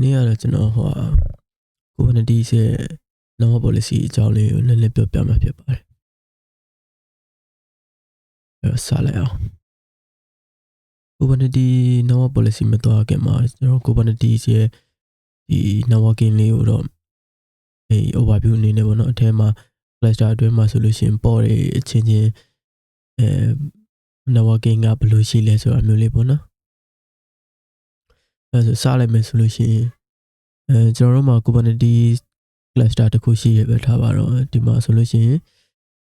နေ့ကတော့ကျွန်တော်Kubernetes ရဲ့ normal policy အကြောင်းလေးကိုနည်းနည်းပြောပြမှာဖြစ်ပါတယ်။စလိုက်အောင် Kubernetes normal policy မသွားခင်မှာကျွန်တော် Kubernetes ရဲ့ဒီ networking လေးကိုတော့overview အနေနဲ့ပေါ့နော်အထဲမှာ cluster အတွင်းမှာဆိုလို့ရှိရင် port တွေအချင်းချင်းnetworking ကဘယ်လိုရှိလဲဆိုတာမျိုးလေးပေါ့နော်။အဲဆိုစလိုက်မယ်ဆိုလို့ရှိရင်ကျွန်တော်တို့မှာ Kubernetes cluster တစ်ခုရှိရပဲထားပါတော့ဒီမှာဆိုလို့ရှိရင်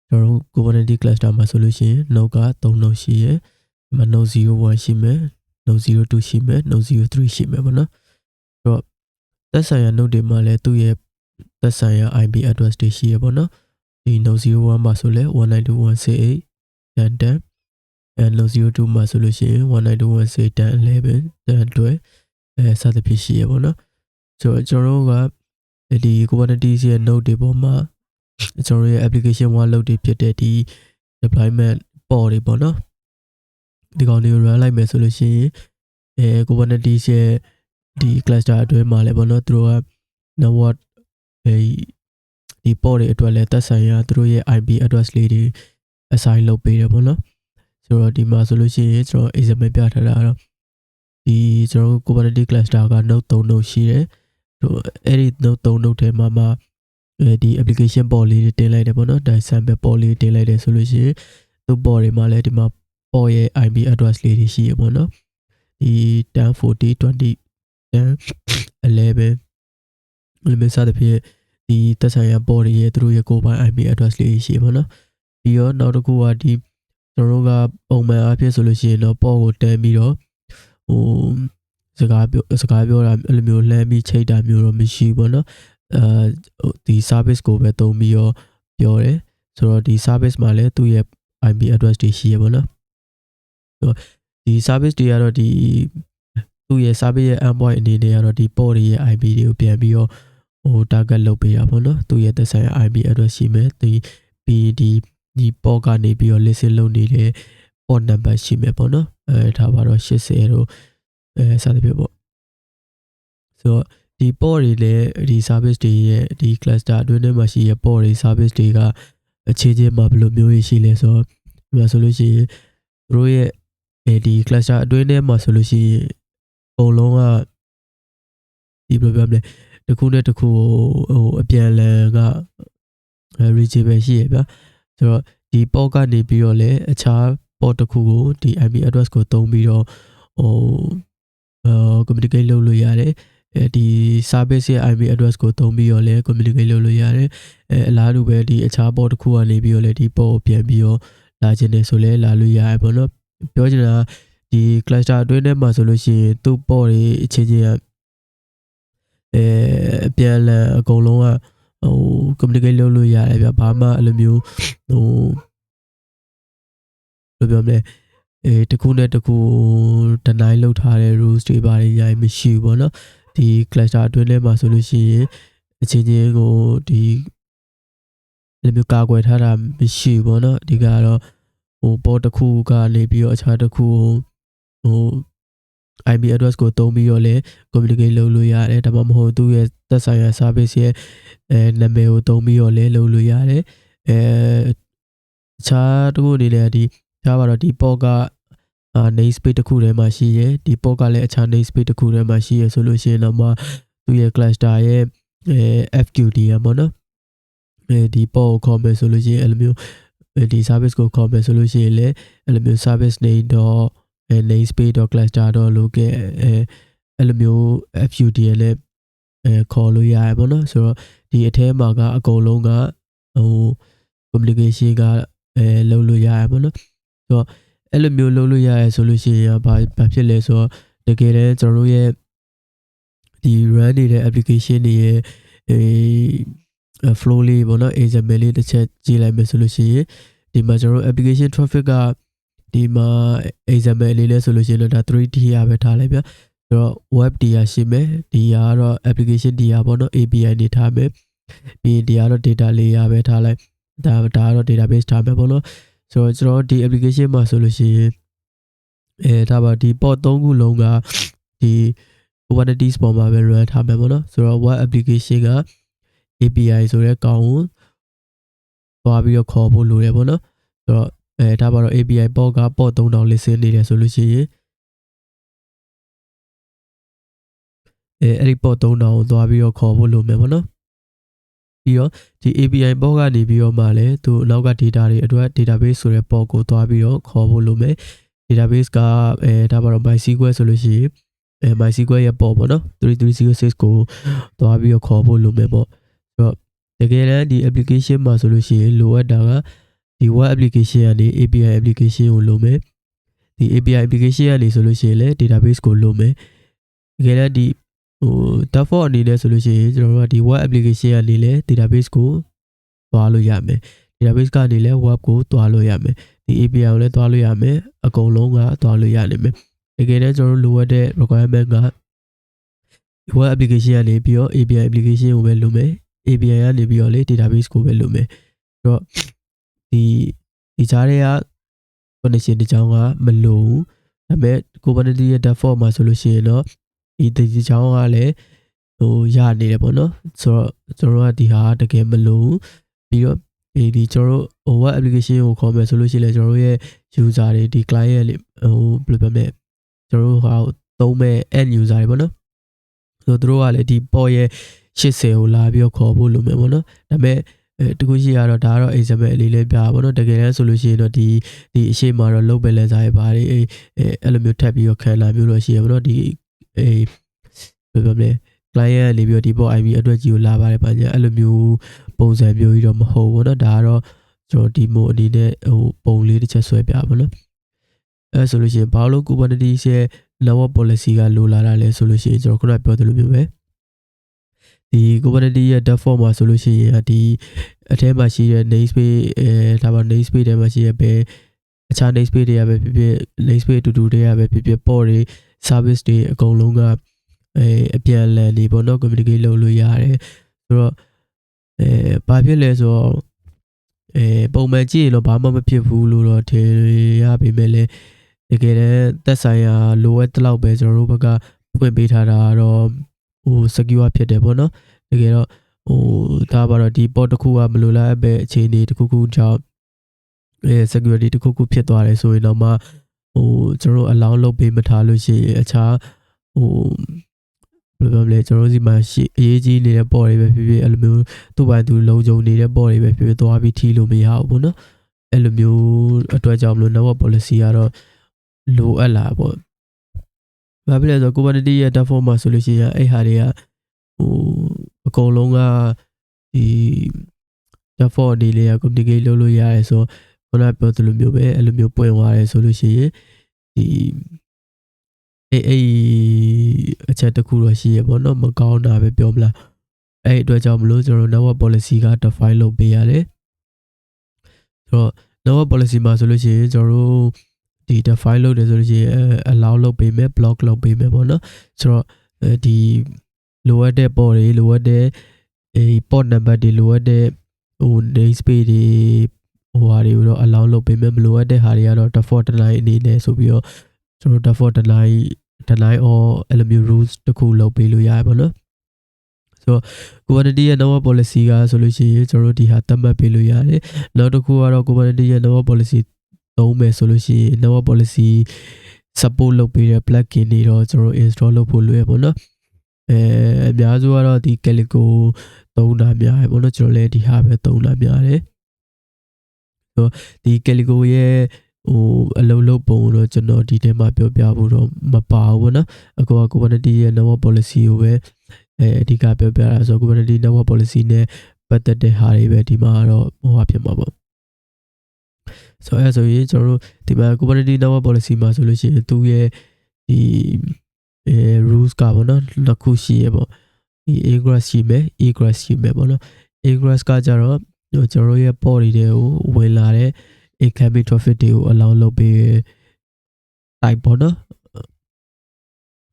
ကျွန်တော်တို့ Kubernetes cluster မှာဆိုလို့ရှိရင် node က3 node ရှိရဒီမှာ node 01ရှိမယ် node 02ရှိမယ် node 03ရှိမယ်ပေါ့နော်အဲ့တော့သက်ဆိုင်ရာ node တွေမှာလည်းသူ့ရဲ့သက်ဆိုင်ရာ IP address တွေရှိရပေါ့နော်ဒီ node 01မှာဆိုလဲ 192.168.10.10 and node 02မှာဆိုလို့ရှိရင် 192.168.10.11 စသဖြင့်ရှိရပေါ့နော်ဆိုတော့ကျွန်တော်တို့ကဒီ Kubernetes ရဲ့ node တွေပေါ်မှာကျွန်တော်ရဲ့ application workload တွေဖြစ်တဲ့ဒီ deployment port တွေပေါ့နော်ဒီကောင်တွေကို run လိုက်မယ်ဆိုလို့ရှိရင်Kubernetes ရဲ့ဒီ cluster အတွင်းမှာလည်းပေါ့နော်သူတို့က network ဒီ port တွေအတွက်လည်းသက်ဆိုင်ရာသူတို့ရဲ့ IP address လေးတွေ assign လုပ်ပေးတယ်ပေါ့နော်ဆိုတော့ဒီမှာဆိုလို့ရှိရင်ကျွန်တော် example ပြထားတာတော့ဒီကျွန်တော် Kubernetes cluster က node 3 node ရှိတယ်အဲ့ဒီ node 3 node ထဲမှာဒီ application port လေးတွေတင်လိုက်တယ်ပေါ့နော်ဒါ sample port လေးတင်လိုက်တယ်ဆိုလို့ရှိရင်သူ port တွေမှာလည်းဒီမှာ port ရဲ့ IP address လေးတွေရှိရပေါ့နော်ဒီ 1040 20 10 11စသဖြင့်ဒီသက်ဆိုင်ရာ port တွေရဲ့သူတို့ရဲ့ကိုယ်ပိုင် IP address လေးရှိရပေါ့နော်ပြီးတော့နောက်တစ်ခုကဒီကျွန်တော်တို့ကပုံမှန်အားဖြင့်ဆိုလို့ရှိရင်တော့ port ကိုတန်းပြီးတော့စကားပြောတာအဲ့လိုမျိုးလှမ်းပြီးချိတ်တာမျိုးတော့မရှိဘူးပေါ့နော်ဒီ service ကိုပဲသုံးပြီးတော့ပြောတယ်ဆိုတော့ဒီ service မှာလည်းသူ့ရဲ့ IP address တွေရှိရပေါ့နော်ဆိုတော့ဒီ service တွေကတော့ဒီသူ့ရဲ့ service ရဲ့ endpoint အနေနဲ့ကတော့ဒီ port တွေရဲ့ IP တွေကိုပြန်ပြီးတော့target လုပ်ပေးတာပေါ့နော်သူ့ရဲ့သက်ဆိုင်ရာ IP address ရှိမယ်ဒီ port ကနေပြီးတော့ listen လုပ်နေတဲ့ port number ရှိမယ်ပေါ့နော်ထားပါတော့80တို့စသဖြင့်ပေါ့ဆိုတော့ဒီ port တွေလည်းဒီ service တွေရဲ့ဒီ cluster အတွင်းထဲမှာရှိရဲ့ port တွေ service တွေကအခြေချင်းမှာဘယ်လိုမျိုးရှိလဲဆိုတော့ဒီမှာဆိုလို့ရှိရင်တို့ရဲ့ဒီ cluster အတွင်းထဲမှာဆိုလို့ရှိရင်အကုန်လုံးကဒီဘယ်လိုပြောမလဲတစ်ခုနဲ့တစ်ခုအပြန်အလှန်က reachable ရှိရဗျာဆိုတော့ဒီ port ကနေပြီးတော့လည်းအခြား port တစ်ခုကိုဒီ IP address ကိုသုံးပြီးတော့communicate လုပ်လို့ရတယ်ဒီ service ရဲ့ IP address ကိုသုံးပြီးတော့လည်း communicate လုပ်လို့ရတယ်အလားတူပဲဒီအခြား port တစ်ခုကနေပြီးတော့လည်းဒီ port ကိုပြန်ပြီးတော့လာခြင်းနဲ့ဆိုလဲလာလို့ရတယ်ပေါ့နော်ပြောချင်တာဒီ cluster အတွင်းထဲမှာဆိုလို့ရှိရင်သူ့ port တွေအချင်းချင်းအပြန်အလှန်အကုန်လုံးကcommunicate လုပ်လို့ရတယ်ဗျဘာမှအဲ့လိုမျိုးဘယ်လိုပြောမလဲတခုနဲ့တခု deny လုပ်ထားတဲ့ rules တွေဘာတွေညာမရှိဘူးပေါ့နော်ဒီ cluster အတွင်းထဲမှာဆိုလို့ရှိရင်အချင်းချင်းကိုဒီအဲ့လိုမျိုးကာကွယ်ထားတာမရှိဘူးပေါ့နော်ဒီကတော့port တစ်ခုကနေပြီးတော့အခြားတစ်ခုIP address ကိုသုံးပြီးတော့လည်း communicate လုပ်လို့ရတယ်ဒါမှမဟုတ်သူ့ရဲ့သက်ဆိုင်ရာ service ရဲ့နာမည်ကိုသုံးပြီးတော့လည်းလုပ်လို့ရတယ်အခြားတစ်ခုအနေနဲ့ဒီကြားပါတော့ဒီ port ကname space တစ်ခုထဲမှာရှိရဒီ port ကလည်းအခြား name space တစ်ခုထဲမှာရှိရဆိုလို့ရှိရင်တော့သူ့ရဲ့ cluster ရဲ့ FQDN ပေါ့နော်ဒီ port ကိုခေါ်မယ်ဆိုလို့ရှိရင်အဲ့လိုမျိုးဒီ service ကိုခေါ်မယ်ဆိုလို့ရှိရင်လည်းအဲ့လိုမျိုး service name namespace.cluster.local အဲ့လိုမျိုး FQDN နဲ့ခေါ်လို့ရတယ်ပေါ့နော်ဆိုတော့ဒီအထဲမှာကအကုန်လုံးကcommunication ကလုပ်လို့ရတယ်ပေါ့နော်ဆိုတော့အဲ့လိုမျိုးလုပ်လို့ရတယ်ဆိုလို့ရှိရင်ဘာဖြစ်လဲဆိုတော့တကယ်တမ်းကျွန်တော်တို့ရဲ့ဒီ run နေတဲ့ application တွေရဲ့flow လေးပေါ့နော် example လေးတစ်ချက်ကြည့်လိုက်မယ်ဆိုလို့ရှိရင်ဒီမှာကျွန်တော်တို့ application traffic ကဒီမှာ example အနေနဲ့ဆိုလို့ရှိရင်တော့ဒါ 3D ရပဲထားလိုက်ဗျာဆိုတော့ web တရားရှိမယ်ဒီကတော့ application တရားပေါ့နော် API နေထားမယ်ပြီးဒီကတော့ data layer ပဲထားလိုက်ဒါကတော့ database ထားမယ်ပေါ့နော်ဆိုတော့ကျွန်တော်ဒီ application မှာဆိုလို့ရှိရင်ဒါပါဒီ port 3 ခုလုံးကဒီ Kubernetes ပေါ်မှာပဲ run ထားမယ်ပေါ့နော်ဆိုတော့ web application က API ဆိုတဲ့ကောင်ကိုသွားပြီးတော့ခေါ်ဖို့လိုတယ်ပေါ့နော်ဆိုတော့ဒါပါတော့ API ပေါ့ကပေါ့3000 listen နေတယ်ဆိုလို့ရှိရင်အဲ့ဒီပေါ့3000ကိုသွားပြီးတော့ခေါ်ဖို့လိုမယ်ပေါ့နော်ပြီးတော့ဒီ API ပေါ့ကနေပြီးတော့မှလည်းသူနောက်က data တွေအတွက် database ဆိုတဲ့ပေါ့ကိုသွားပြီးတော့ခေါ်ဖို့လိုမယ် database ကဒါပါတော့ MySQL ဆိုလို့ရှိရင်MySQL ရဲ့ပေါ့ပေါ့နော်3306ကိုသွားပြီးတော့ခေါ်ဖို့လိုမယ်ပေါ့ဆိုတော့တကယ်တမ်းဒီ application မှာဆိုလို့ရှိရင်လိုအပ်တာကဒီ web application ကနေ API application ကိုလိုမယ်ဒီ API application ကနေဆိုလို့ရှိရင်လည်း database ကိုလိုမယ်တကယ်တမ်းဒီdefault အနေနဲ့ဆိုလို့ရှိရင်ကျွန်တော်တို့ကဒီ web application ကနေလည်း database ကိုသွားလို့ရမယ် database ကနေလည်း web ကိုသွားလို့ရမယ်ဒီ API ကိုလည်းသွားလို့ရမယ်အကုန်လုံးကသွားလို့ရနိုင်မယ်တကယ်တမ်းကျွန်တော်တို့လိုအပ်တဲ့ requirement က web application ကနေပြီးတော့ API application ကိုပဲလိုမယ် API ကနေပြီးတော့လေ database ကိုပဲလိုမယ်ဆိုတော့ဒီကြားထဲက connection တစ်ချောင်းကမလိုဘူးဒါပေမဲ့ Kubernetes ရဲ့ default မှာဆိုလို့ရှိရင်တော့ဒီချောင်းကလည်းရနေတယ်ပေါ့နော်ဆိုတော့ကျွန်တော်တို့ကဒီဟာတကယ်မလိုဘူးပြီးတော့ဒီကျွန်တော်တို့ web application ကိုခေါ်မယ်ဆိုလို့ရှိရင်လည်းကျွန်တော်တို့ရဲ့ user တွေဒီ client ရဲ့ဘယ်လိုပြောမလဲကျွန်တော်တို့ဟာသုံးမဲ့ end user တွေပေါ့နော်ဆိုတော့သူတို့ကလည်းဒီ port ရဲ့80ကိုလာပြီးတော့ခေါ်ဖို့လိုမယ်ပေါ့နော်ဒါပေမဲ့တခုရှိရတော့ဒါကတော့ example အလေးလေးပြပါဘောနော်တကယ်တမ်းဆိုလို့ရှိရင်တော့ဒီအရှိမှာတော့ load balancer တွေပါတယ်အဲ့လိုမျိုးထပ်ပြီးတော့ခံလာမျိုးတော့ရှိရပါတော့ဒီဘယ်လိုလဲ client ကနေပြီးတော့ဒီ port IP အတွက်ကြီးကိုလာပါတယ်ဗျာအဲ့လိုမျိုးပုံစံမျိုးကြီးတော့မဟုတ်ဘူးเนาะဒါကတော့ကျွန်တော်ဒီမို့အနေနဲ့ပုံလေးတစ်ချက်ဆွဲပြပါနော်အဲ့ဆိုလို့ရှိရင်ဘာလို့ Kubernetes ရဲ့ network policy ကလိုလာတာလဲဆိုလို့ရှိရင်ကျွန်တော်ခုနပြောသလိုမျိုးပဲဒီ Kubernetes ရဲ့ default မှာဆိုလို့ရှိရင်ဒီအထဲမှာရှိတဲ့ namespace ဒါပါ namespace ထဲမှာရှိတဲ့ပဲအခြား namespace တွေကပဲဖြစ်ဖြစ် namespace အတူတူတွေကပဲဖြစ်ဖြစ် port တွေ service တွေအကုန်လုံးကအပြန်အလှန်နေပေါ့နော် communicate လုပ်လို့ရတယ်ဆိုတော့ဘာဖြစ်လဲဆိုတော့ပုံမှန်ကြည့်ရင်တော့ဘာမှမဖြစ်ဘူးလို့တော့ထင်ရပေမဲ့လည်းတကယ်တမ်းသက်ဆိုင်ရာလိုအပ်တဲ့လောက်ပဲကျွန်တော်တို့ဘက်ကဖွင့်ပေးထားတာတော့secure ဖြစ်တယ်ပေါ့နော်တကယ်တော့ဒါပါတော့ဒီ port တစ်ခုကမလိုလားအပ်ပဲအခြေအနေတစ်ခုခုကြောင့်security တစ်ခုခုဖြစ်သွားတယ်ဆိုရင်တော့မှကျွန်တော်တို့ allow လုပ်ပေးမထားလို့ရှိရင်အခြားဘယ်လိုပြောမလဲကျွန်တော်တို့စီမှာအရေးကြီးနေတဲ့ port တွေပဲဖြစ်ဖြစ်အဲ့လိုမျိုးသူ့ပိုင်သူလုံခြုံနေတဲ့ port တွေပဲဖြစ်ဖြစ်သွားပြီးထီလို့မရဘူးပေါ့နော်အဲ့လိုမျိုးအတွက်ကြောင့်မလို့ network policy ကတော့လိုအပ်လာပေါ့ဘာဖြစ်လဲဆိုတော့ Kubernetes ရဲ့ default မှာဆိုလို့ရှိရင်အဲ့ဟာတွေကအကုန်လုံးကဒီ default အနေနဲ့ communicate လုပ်လို့ရတယ်ဆိုခုနပြောသလိုမျိုးပဲအဲ့လိုမျိုးပွင့်သွားတယ်ဆိုလို့ရှိရင်ဒီအဲ့အချက်တစ်ခုတော့ရှိရပေါ့နော်မကောင်းတာပဲပြောမလားအဲ့အတွက်ကြောင့်မလို့ကျွန်တော် network policy က define လုပ်ပေးရတယ်ဆိုတော့ network policy မှာဆိုလို့ရှိရင်ကျွန်တော်တို့ဒီ define လုပ်တယ်ဆိုလို့ရှိရင်allow လုပ်ပေးမယ် block လုပ်ပေးမယ်ပေါ့နော်ဆိုတော့ဒီလိုအပ်တဲ့ port တွေလိုအပ်တဲ့ port number တွေလိုအပ်တဲ့namespace တွေဟာတွေကိုတော့ allow လုပ်ပေးမယ်မလိုအပ်တဲ့ဟာတွေကတော့ default တစ်လိုက်အနေနဲ့ဆိုပြီးတော့ကျွန်တော် default တစ်လိုက် or အဲ့လိုမျိုး rules တစ်ခုလုပ်ပေးလို့ရတယ်ပေါ့နော်ဆိုတော့ Kubernetes ရဲ့ network policy ကဆိုလို့ရှိရင်ကျွန်တော်တို့ဒီဟာသတ်မှတ်ပေးလို့ရတယ်နောက်တစ်ခုကတော့ Kubernetes ရဲ့ network policy သုံးမယ်ဆိုလို့ရှိရင် network policy support လုပ်ပေးတဲ့ plugin တွေတော့ကျွန်တော် install လုပ်ဖို့လိုရပေါ့နော်အများစုကတော့ဒီ Calico သုံးတာများတယ်ပေါ့နော်ကျွန်တော်လည်းဒီဟာပဲသုံးတာများတယ်ဆိုတော့ဒီ Calico ရဲ့အလုံးလုံးပုံတော့ကျွန်တော်ဒီထဲမှာပြောပြဖို့တော့မပါဘူးပေါ့နော်အခုက Kubernetes ရဲ့ network policy ကိုပဲအဓိကပြောပြတာဆို Kubernetes network policy နဲ့ပတ်သက်တဲ့ဟာတွေပဲဒီမှာတော့ဖြစ်မှာပေါ့ဆိုအဲ့ဆိုရင်ကျွန်တော်တို့ဒီမှာ Kubernetes network policy မှာဆိုလို့ရှိရင်သူ့ရဲ့ဒီ rules ကပေါ့နော်နှစ်ခုရှိရပေါ့ဒီ egress ရှိမယ် egress ရှိမယ်ပေါ့နော် egress ကကြတော့ကျွန်တော်ရဲ့ port တွေကိုဝင်လာတဲ့ incoming traffic တွေကို allow လုပ်ပေး type ပေါ့နော်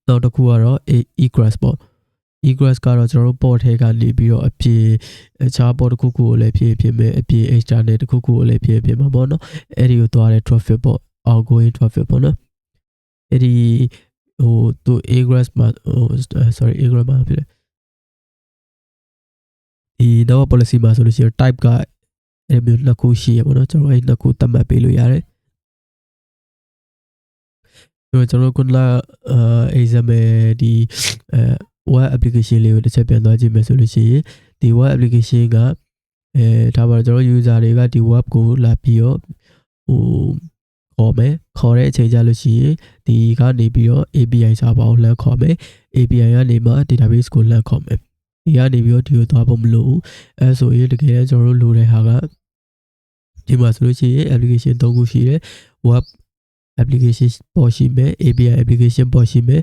နောက်တစ်ခုကတော့ egress ပေါ့ egress ကတော့ကျွန်တော်တို့ port ထဲကနေပြီးတော့အပြင်အခြား port တစ်ခုခုကိုလည်းဖြစ်မယ်အပြင် external တစ်ခုခုကိုလည်းဖြစ်မှာပေါ့နော်အဲ့ဒီကိုသွားတဲ့ traffic ပေါ့ outgoing traffic ပေါ့နော်အဲ့ဒီ ဟိုသူ egress မှာsorry egress မှာဖြစ်တယ်ဒီ network policy မှာဆိုလို့ရှိရင် type ကအဲ့မျိုးနှစ်ခုရှိရပါတော့ကျွန်တော်အဲ့နှစ်ခုသတ်မှတ်ပေးလို့ရတယ်ကျွန်တော်ခုနexam ဒီ web application လေးကိုတစ်ချက်ပြန်သွားကြည့်မယ်ဆိုလို့ရှိရင်ဒီ web application ကဒါပါကျွန်တော် user တွေကဒီ web ကိုလာပြီးတော့ဟိုခေါ်မယ်ခေါ်တဲ့အချိန်ကြလို့ရှိရင်ဒီကနေပြီးတော့ API server ကိုလှမ်းခေါ်မယ် API ကနေမှ database ကိုလှမ်းခေါ်မယ်ဒီကနေပြီးတော့ဒီကိုသွားဖို့မလိုဘူးအဲဆိုရင်တကယ်လည်းကျွန်တော်တို့လိုတဲ့ဟာကဒီမှာဆိုလို့ရှိရင် application 3ခုရှိတယ် web application ပေါ်ရှိမယ် API application ပေါ်ရှိမယ်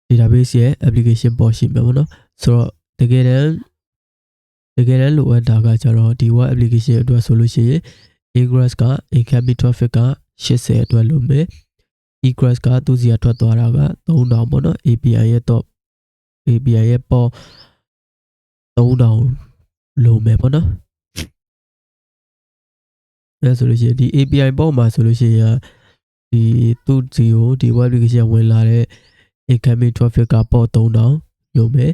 database ရဲ့ application ပေါ်ရှိမယ်ပေါ့နော်ဆိုတော့တကယ်တမ်းလိုအပ်တာကကျတော့ဒီ web application အတွက်ဆိုလို့ရှိရင် egress က incoming traffic က80အတွက်လိုမယ် egress ကသူစီကထွက်သွားတာက3000ပေါ့နော် API ရဲ့တော့ API ရဲ့ပေါ်3000လိုမယ်ပေါ့နော်အဲဆိုလို့ရှိရင်ဒီ API ပေါ်မှာဆိုလို့ရှိရင်ဒီသူစီကိုဒီ web application ဝင်လာတဲ့ incoming traffic ကပေါ်3000လိုမယ်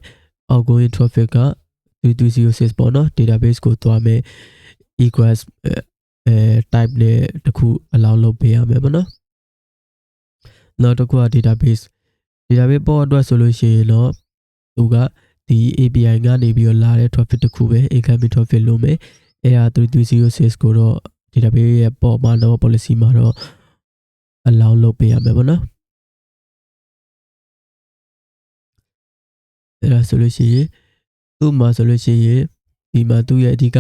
outgoing traffic က3206ပေါ့နော် database ကိုသွားမယ် egress type နဲ့တခု allow လုပ်ပေးရမယ်ပေါ့နော်နောက်တစ်ခုက database ပေါ်အတွက်ဆိုလို့ရှိရင်တော့သူကဒီ API ကနေပြီးတော့လာတဲ့ traffic တခုပဲ incoming traffic လို့မယ်အဲဒါ3206ကိုတော့ database ရဲ့ပေါ်မှာတော့ policy မှာတော့ allow လုပ်ပေးရမယ်ပေါ့နော်အဲဒါဆိုလို့ရှိရင်သူ့မှာဆိုလို့ရှိရင်ဒီမှာသူ့ရဲ့အဓိက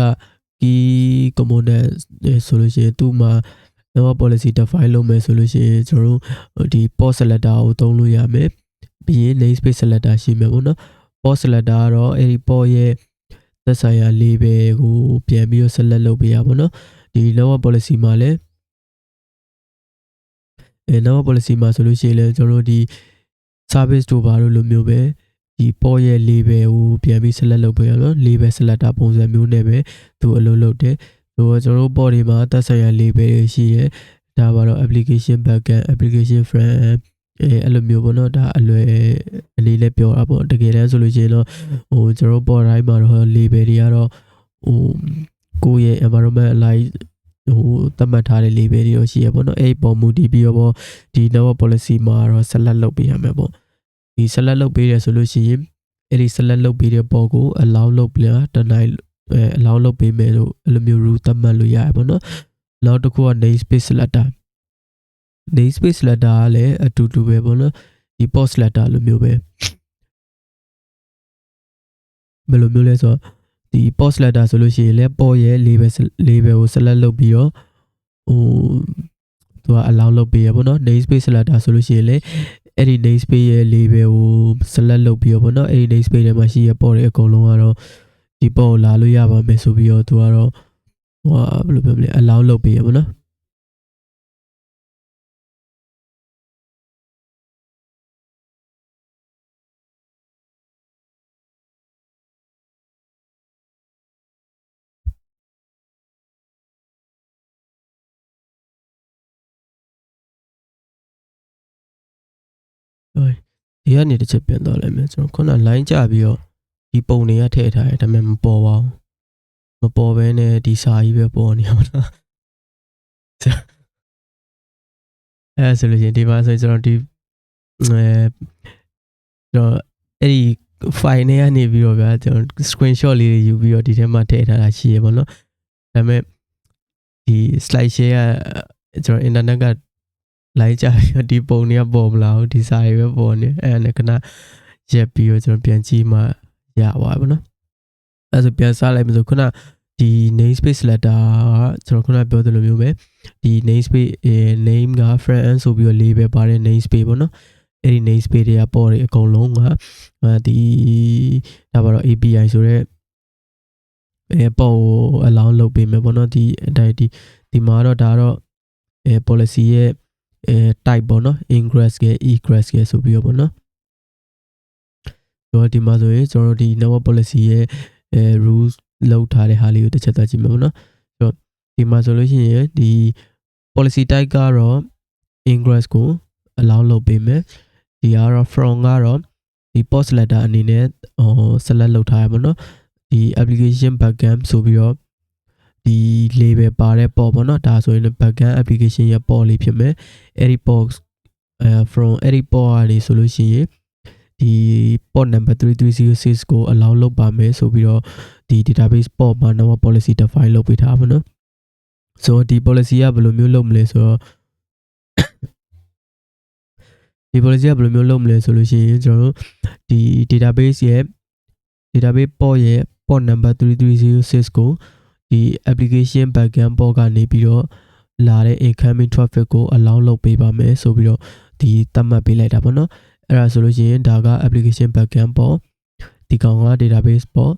key component ဆိုလို့ရှိရင်သူ့မှာ network policy define လုပ်မယ်ဆိုလို့ရှိရင်ကျွန်တော်တို့ဒီ port selector ကိုသုံးလို့ရမယ်ပြီးရင် namespace selector ရှိမယ်ပေါ့နော် port selector ကတော့အဲ့ဒီ port ရဲ့သက်ဆိုင်ရာ label ကိုပြန်ပြီးတော့ select လုပ်ပေးရပါတော့ဒီ network policy မှာလည်းnetwork policy မှာဆိုလို့ရှိရင်လည်းကျွန်တော်တို့ဒီ service တို့ဘာလို့လိုမျိုးပဲဒီ port ရဲ့ label ကိုပြန်ပြီး select လုပ်ပေးရတော့ label selector ပုံစံမျိုးနဲ့ပဲသူအလုပ်လုပ်တယ်ဆိုတော့ကျွန်တော်တို့ port တွေမှာသက်ဆိုင်ရာ label တွေရှိရဲဒါပါတော့ application backend application front end အဲ့လိုမျိုးပေါ့နော်ဒါအလွယ်အနေနဲ့ပြောတာပေါ့တကယ်တမ်းဆိုလို့ရှိရင်တော့ဟိုကျွန်တော်တို့ port တိုင်းမှာတော့ label တွေကတော့ဟိုကိုယ့်ရဲ့ environment align ဟိုသတ်မှတ်ထားတဲ့ label တွေရောရှိရပေါ့နော်အဲ့ပေါ်မူတည်ပြီးတော့ဒီ network policy မှာတော့ select လုပ်ပေးရမယ်ပေါ့ဒီ select လုပ်ပေးရဆိုလို့ရှိရင်အဲ့ဒီ select လုပ်ပေးတဲ့ပေါ်ကို allow လုပ်ပြတနိုင်allow လုပ်ပေးမယ်လို့အဲ့လိုမျိုး rule သတ်မှတ်လို့ရရပေါ့နော်နောက်တစ်ခုက namespace selector namespace selector ကလည်းအတူတူပဲပေါ့နော်ဒီ port selector လိုမျိုးပဲဘယ်လိုမျိုးလဲဆိုတော့ဒီ port selector ဆိုလို့ရှိရင်လည်း port ရဲ့ label ကို select လုပ်ပြီးတော့ဟိုသူက allow လုပ်ပေးရပေါ့နော် namespace selector ဆိုလို့ရှိရင်လည်းအဲ့ဒီ namespace ရဲ့ label ကို select လုပ်ပြီးတော့ပေါ့နော်အဲ့ဒီ namespace ထဲမှာရှိရ port တွေအကုန်လုံးကတော့ဒီ port ကိုလာလို့ရပါမယ်ဆိုပြီးတော့သူကတော့ဟိုဘယ်လိုပြောမလဲ allow လုပ်ပေးရပေါ့နော်ဒီကနေတစ်ချက်ပြန်သွားလိုက်မယ်ကျွန်တော်ခုန line ကြပြီးတော့ဒီပုံတွေကထည့်ထားတယ်ဒါပေမဲ့မပေါ်ပါဘူးမပေါ်ဘဲနဲ့ဒီစာကြီးပဲပေါ်နေအောင်နော်အဲဆိုလို့ရှိရင်ဒီမှာဆိုကျွန်တော်ဒီကျွန်တော်အဲ့ဒီ file နဲ့ကနေပြီးတော့ဗျာကျွန်တော် screenshot လေးတွေယူပြီးတော့ဒီထဲမှာထည့်ထားတာရှိရပါတော့ဒါပေမဲ့ဒီ slide share ကကျွန်တော် internet က line ကြပြီးတော့ဒီပုံတွေကပေါ်မလာဘူးဒီစာတွေပဲပေါ်နေအဲ့ဒါနဲ့ခဏရက်ပြီးတော့ကျွန်တော်ပြန်ကြည့်မှရပါပါနော်အဲ့ဆိုပြန်စားလိုက်မလို့ခုနဒီ namespace selector ကကျွန်တော်ခုနပြောသလိုမျိုးပဲဒီ namespace name က front end ဆိုပြီးတော့ label ပါတဲ့ namespace ပေါ့နော်အဲ့ဒီ namespace တွေကပေါ်တယ်အကုန်လုံးကဒီဒါပါတော့ API ဆိုတဲ့ပေါ်ကို allow လုပ်ပေးမယ်ပေါ့နော်ဒီအတိုင်းဒီမှာတော့ဒါတော့policy ရဲ့type ပေါ့နော် ingress က egress ကဆိုပြီးတော့ပေါ့နော်ဆိုတော့ဒီမှာဆိုရင်ကျွန်တော်တို့ဒီ network policy ရဲ့rules လောက်ထားတဲ့ဟာလေးကိုတစ်ချက်သွားကြည့်မယ်ပေါ့နော်ဆိုတော့ဒီမှာဆိုလို့ရှိရင်ဒီ policy type ကတော့ ingress ကို allow လုပ်ပေးမယ်ဒီကတော့ from ကတော့ဒီ post letter အနေနဲ့ select လုပ်ထားရပါတော့ဒီ application backend ဆိုပြီးတော့ဒီ label ပါတဲ့ port ပေါ့နော်ဒါဆိုရင် backend application ရဲ့ port လေးဖြစ်မယ်အဲ့ဒီ port from အဲ့ဒီ port ကနေဆိုလို့ရှိရင်ဒီ port number 3306ကို allow လုပ်ပါမယ်ဆိုပြီးတော့ဒီ database port မှာ နောက် policy define လုပ်ပေးထားပါနော်ဆိုတော့ဒီ policy ကဘယ်လိုမျိုးလုပ်မလဲဆိုတော့ဒီ policy ကဘယ်လိုမျိုးလုပ်မလဲဆိုလို့ရှိရင်ကျွန်တော်တို့ဒီ database ရဲ့ database port ရဲ့ port number 3306ကိုဒီ application backend port ကနေပြီးတော့လာတဲ့ incoming traffic ကို allow လုပ်ပေးပါမယ်ဆိုပြီးတော့ဒီသတ်မှတ်ပေးလိုက်တာပေါ့နော်အဲ့ဒါဆိုလို့ရှိရင်ဒါက application backend port ဒီကောင်က database port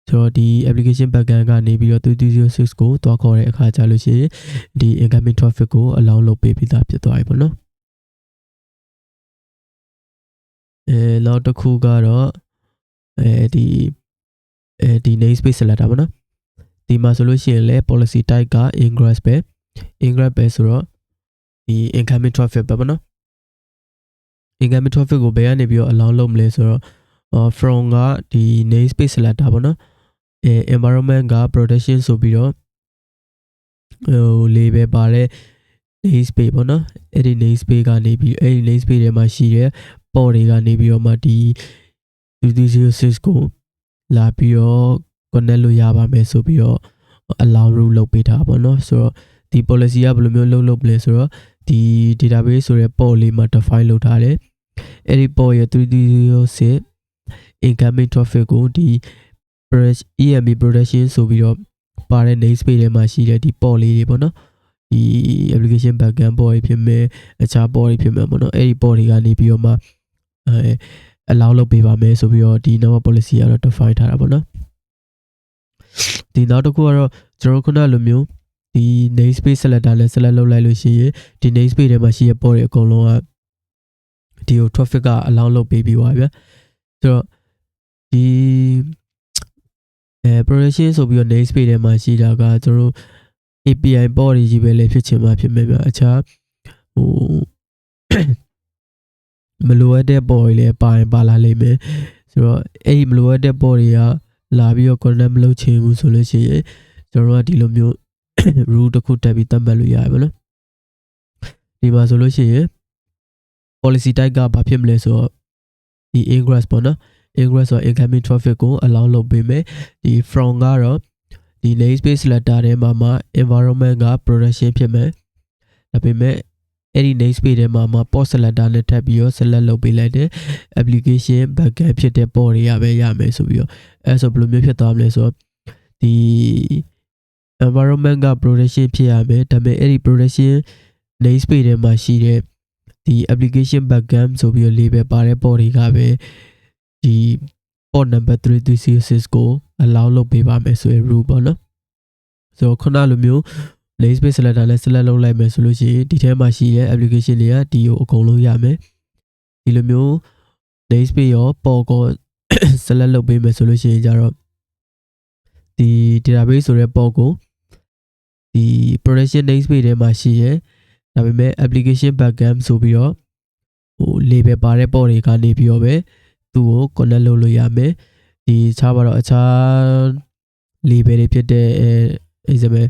ဆိုတော့ဒီ application backend ကနေပြီးတော့3306ကိုတွားခေါ်တဲ့အခါကျလို့ရှိရင်ဒီ incoming traffic ကို allow လုပ်ပေးပြီးသားဖြစ်သွားပြီပေါ့နော်နောက်တစ်ခုကတော့ဒီ namespace ဆက်လက်တာပေါ့နော်ဒီမှာဆိုလို့ရှိရင်လည်း policy type က ingress ပဲဆိုတော့ဒီ incoming traffic ပဲပေါ့နော် incoming traffic ကိုဘယ်ကနေပြီးတော့ allow လုပ်မလဲဆိုတော့from ကဒီ namespace ဆက်လက်တာပေါ့နော်environment က protection ဆိုပြီးတော့label ပါတဲ့ namespace ပေါ့နော်အဲ့ဒီ namespace ကနေပြီးအဲ့ဒီ namespace ထဲမှာရှိတဲ့ port တွေကနေပြီးတော့မှဒီ 3306ကိုလာပြီးတော့ connect လို့ရပါမယ်ဆိုပြီးတော့ allow rule လုပ်ပေးထားပါတော့ဆိုတော့ဒီ policy ကဘယ်လိုမျိုးလုပ်လဲဆိုတော့ဒီ database ဆိုတဲ့ port လေးမှာ define လုပ်ထားတယ်အဲ့ဒီ port ရဲ့3306 incoming traffic ကိုဒီ EMB protection ဆိုပြီးတော့ပါတဲ့ namespace ထဲမှာရှိတဲ့ဒီ port လေးတွေပေါ့နော်ဒီ application backend port တွေဖြစ်မယ်အခြား port တွေဖြစ်မယ်ပေါ့နော်အဲ့ဒီ port တွေကနေပြီးတော့မှallow လုပ်ပေးပါမယ်ဆိုပြီးတော့ဒီ နောက် policy ကတော့ define ထားတာပေါ့နော်ဒီနောက်တစ်ခုကတော့ကျွန်တော်ခုနလိုမျိုးဒီ namespace selector နဲ့ select လုပ်လိုက်လို့ရှိရင်ဒီ namespace ထဲမှာရှိတဲ့ port တွေအကုန်လုံးကဒီ traffic က allow လုပ်ပေးပြီးပါဗျာဆိုတော့ဒီ protection ဆိုပြီးတော့ namespace ထဲမှာရှိတာကကျွန်တော်တို့ API port တွေကြီးပဲလေဖြစ်ချင်မှဖြစ်မယ်ဗျာအခြားမလိုအပ်တဲ့ port တွေလည်းပါလာလိမ့်မယ်ဆိုတော့အဲ့ဒီမလိုအပ်တဲ့ port တွေကလာပြီးတော့ connect မလုပ်ချင်ဘူးဆိုလို့ရှိရင်ကျွန်တော်တို့ကဒီလိုမျိုး rule တစ်ခုတက်ပြီးသတ်မှတ်လို့ရတယ်ပေါ့နော်ဒီမှာဆိုလို့ရှိရင် policy type ကဘာဖြစ်မလဲဆိုတော့ဒီ ingress ပေါ့နော် ingress ဆို incoming traffic ကို allow လုပ်ပေးမယ်ဒီ from ကတော့ဒီ namespace selector ထဲမှာ environment က protection ဖြစ်မယ်ဒါပေမဲ့အဲ့ဒီ namespace ထဲမှာ port selector နဲ့ထပ်ပြီးတော့ select လုပ်ပေးလိုက်တယ် application backend ဖြစ်တဲ့ port တွေကပဲရမယ်ဆိုပြီးတော့အဲ့ဆိုဘယ်လိုမျိုးဖြစ်သွားမလဲဆိုတော့ဒီ environment က protection ဖြစ်ရမယ်ဒါပေမဲ့အဲ့ဒီ protection namespace ထဲမှာရှိတဲ့ဒီ application backend ဆိုပြီးတော့ label ပါတဲ့ port တွေကပဲဒီ port number 3306ကို allow လုပ်ပေးပါမယ်ဆိုရင် rule ပေါ့နော်ဆိုတော့ခုနလိုမျိုး namespace selector နဲ့ select လုပ်လိုက်မယ်ဆိုလို့ရှိရင်ဒီထဲမှာရှိတဲ့ application တွေကဒီကိုအကုန်လုံးရမယ်ဒီလိုမျိုး namespace ရော port ကို select လုပ်ပေးမယ်ဆိုလို့ရှိရင်ကြတော့ဒီ database ဆိုတဲ့ port ကိုဒီ protection namespace ထဲမှာရှိရဲဒါပေမဲ့ application backend ဆိုပြီးတော့label ပါတဲ့ port တွေကနေပြီးတော့ပဲသူ့ကို connect လုပ်လို့ရမယ်ဒီခြားပါတော့အခြား label တွေဖြစ်တဲ့ example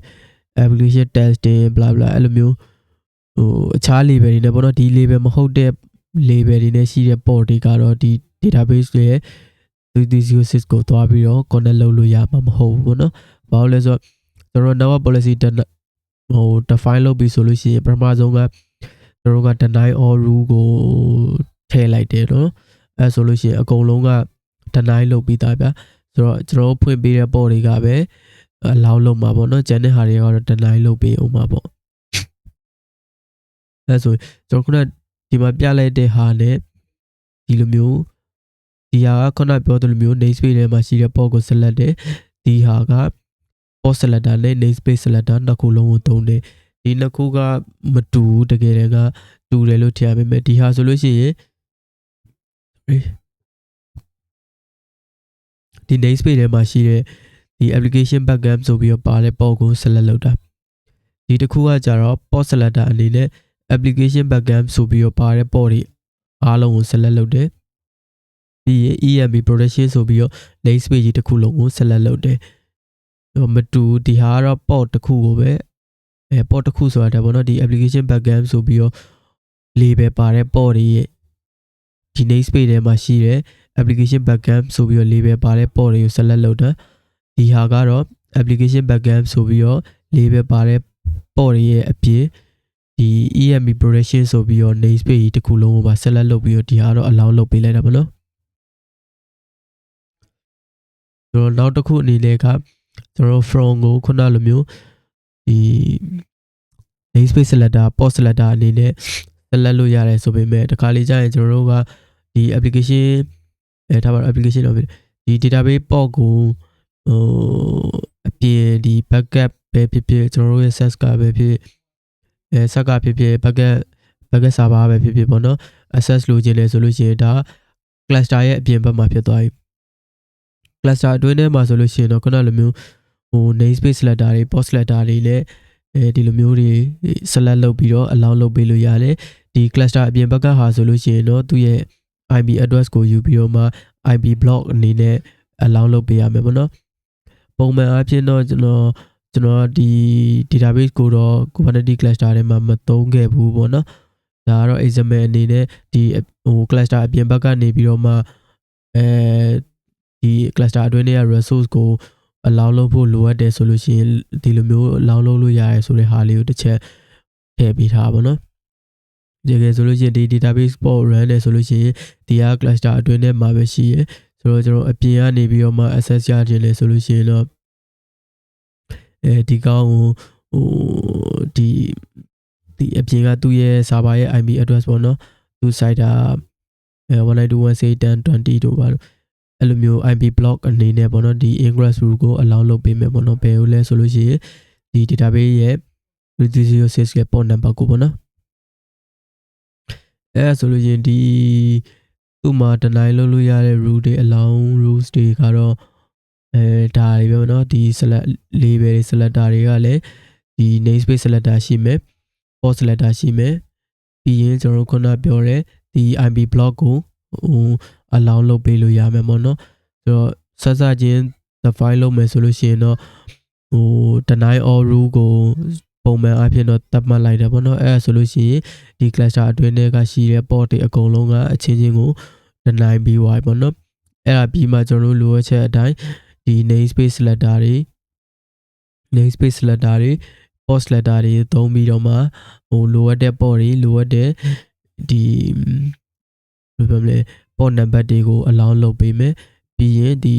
application testing blah blah အဲ့လိုမျိုးအခြား label တွေနဲ့ပေါ့နော်ဒီ label မဟုတ်တဲ့ label တွေနဲ့ရှိတဲ့ port တွေကတော့ဒီ database ရဲ့3306ကိုတွားပြီးတော့ connect လုပ်လို့ရမှာမဟုတ်ဘူးပေါ့နော်ဘာလို့လဲဆိုတော့ကျွန်တော်နောက် policy define လုပ်ပြီးဆိုလို့ရှိရင်ပထမဆုံးကကျွန်တော်က deny all rule ကိုထည့်လိုက်တယ်နော်အဲဆိုလို့ရှိရင်အကုန်လုံးက deny လုပ်ပြီးသားဗျာဆိုတော့ကျွန်တော်ဖွင့်ပေးတဲ့ port တွေကပဲallow လုပ်မှာပေါ့နော်ကျန်တဲ့ဟာတွေကတော့ deny လုပ်ပေးအောင်ပါပေါ့အဲဆိုကျွန်တော်ခုနဒီမှာပြလိုက်တဲ့ဟာနဲ့ဒီလိုမျိုးဒီဟာကခုနပြောသလိုမျိုး namespace ထဲမှာရှိတဲ့ port ကို select တယ်ဒီဟာက port selector နဲ့ namespace selector နှစ်ခုလုံးကိုသုံးတယ်ဒီနှစ်ခုကမတူတကယ်တည်းကတူတယ်လို့ထင်ရပေမဲ့ဒီဟာဆိုလို့ရှိရင်ဒီ namespace ထဲမှာရှိတဲ့ဒီ application backend ဆိုပြီးတော့ပါတဲ့ port ကို select လုပ်တာဒီတစ်ခုကကြတော့ port selector အနေနဲ့ application backend ဆိုပြီးတော့ပါတဲ့ port တွေအားလုံးကို select လုပ်တယ်ပြီးရင် EMB protection ဆိုပြီးတော့ namespace ကြီးတစ်ခုလုံးကို select လုပ်တယ်မတူဒီဟာကတော့ port တစ်ခုကိုပဲport တစ်ခုဆိုတာဒါပေါ့နော်ဒီ application backend ဆိုပြီးတော့ label ပါတဲ့ port တွေရဲ့ဒီ namespace ထဲမှာရှိတဲ့ application backend ဆိုပြီးတော့ label ပါတဲ့ port တွေကို select လုပ်တာဒီဟာကတော့ application backend ဆိုပြီးတော့ label ပါတဲ့ port တွေရဲ့အပြင်ဒီ EMB protection ဆိုပြီးတော့ namespace ကြီးတစ်ခုလုံးကိုပါ select လုပ်ပြီးတော့ဒီဟာတော့ allow လုပ်ပေးလိုက်တာပေါ့နော်ဆိုတော့နောက်တစ်ခုအနေနဲ့ကကျွန်တော် from ကိုခုနလိုမျိုးဒီ namespace selector port selector အနေနဲ့ select လို့ရတယ်ဆိုပေမဲ့တခါလေကြာရင်ကျွန်တော်တို့ကဒီ application ဒါပါ application တော့ဒီ database port ကိုအပြင်ဒီ backup ပဲဖြစ်ဖြစ်ကျွန်တော်တို့ရဲ့ SAS ကပဲဖြစ်SAT ကဖြစ်ဖြစ် backup server ပဲဖြစ်ဖြစ်ပေါ့နော် access လိုချင်တယ်ဆိုလို့ရှိရင်ဒါ cluster ရဲ့အပြင်ဘက်မှာဖြစ်သွားပြီ cluster အတွင်းထဲမှာဆိုလို့ရှိရင်တော့ခုနလိုမျိုးnamespace selector တွေ port selector တွေနဲ့ဒီလိုမျိုးတွေ select လုပ်ပြီးတော့ allow လုပ်ပေးလို့ရတယ်ဒီ cluster အပြင်ဘက်ကဟာဆိုလို့ရှိရင်တော့သူ့ရဲ့ IP address ကိုယူပြီးတော့မှ IP block အနေနဲ့ allow လုပ်ပေးရမယ်ပေါ့နော်ပုံမှန်အားဖြင့်တော့ကျွန်တော်ဒီ database ကိုတော့ Kubernetes cluster ထဲမှာမသုံးခဲ့ဘူးပေါ့နော်ဒါကတော့ example အနေနဲ့ဒီ cluster အပြင်ဘက်ကနေပြီးတော့မှဒီ cluster အတွင်းထဲက resource ကို allow လုပ်ဖို့လိုအပ်တယ်ဆိုလို့ရှိရင်ဒီလိုမျိုး allow လုပ်လို့ရတယ်ဆိုတဲ့ဟာလေးကိုတစ်ချက်ထည့်ပေးထားပါတော့တကယ်ဆိုလို့ရှိရင်ဒီ database port run တယ်ဆိုလို့ရှိရင်ဒီက cluster အတွင်းထဲမှာပဲရှိရဆိုတော့ကျွန်တော်အပြင်ကနေပြီးတော့မှ access ရခြင်းလေဆိုလို့ရှိရင်တော့ဒီကောင်ကိုဒီအပြင်ကသူ့ရဲ့ server ရဲ့ IP address ပေါ့နော်သူ site တာ192.168.10.20တို့ပါလို့အဲ့လိုမျိုး IP block အနေနဲ့ပေါ့နော်ဒီ ingress rule ကို allow လုပ်ပေးမယ်ပေါ့နော်ဘယ်လိုလဲဆိုလို့ရှိရင်ဒီ database ရဲ့ 306 ရဲ့ port number ကိုပေါ့နော်အဲ့ဆိုလို့ရှိရင်ဒီသူ့မှာ deny လုပ်လို့ရတဲ့ rule တွေ allow rules တွေကတော့ဒါတွေပဲပေါ့နော်ဒီ select label တွေ selector တွေကလည်းဒီ namespace selector ရှိမယ် port selector ရှိမယ်ပြီးရင်ကျွန်တော်ခုနပြောတဲ့ဒီ IP block ကိုallow လုပ်ပေးလို့ရမယ်ပေါ့နော်ဆိုတော့ဆက်စချင်း define လုပ်မယ်ဆိုလို့ရှိရင်တော့deny all rule ကိုပုံမှန်အဖြစ်တော့သတ်မှတ်လိုက်တယ်ပေါ့နော်အဲ့ဆိုလို့ရှိရင်ဒီ cluster အတွင်းထဲကရှိတဲ့ port တွေအကုန်လုံးကအချင်းချင်းကို deny ပြီးသွားပြီပေါ့နော်အဲ့ဒါပြီးမှကျွန်တော်တို့လိုအပ်ချက်အတိုင်းဒီ namespace selector တွေ port selector တွေသုံးပြီးတော့မှလိုအပ်တဲ့ port တွေလိုအပ်တဲ့ဒီဘယ်လိုပြောမလဲ port number တွေကို allow လုပ်ပေးမယ်ပြီးရင်ဒီ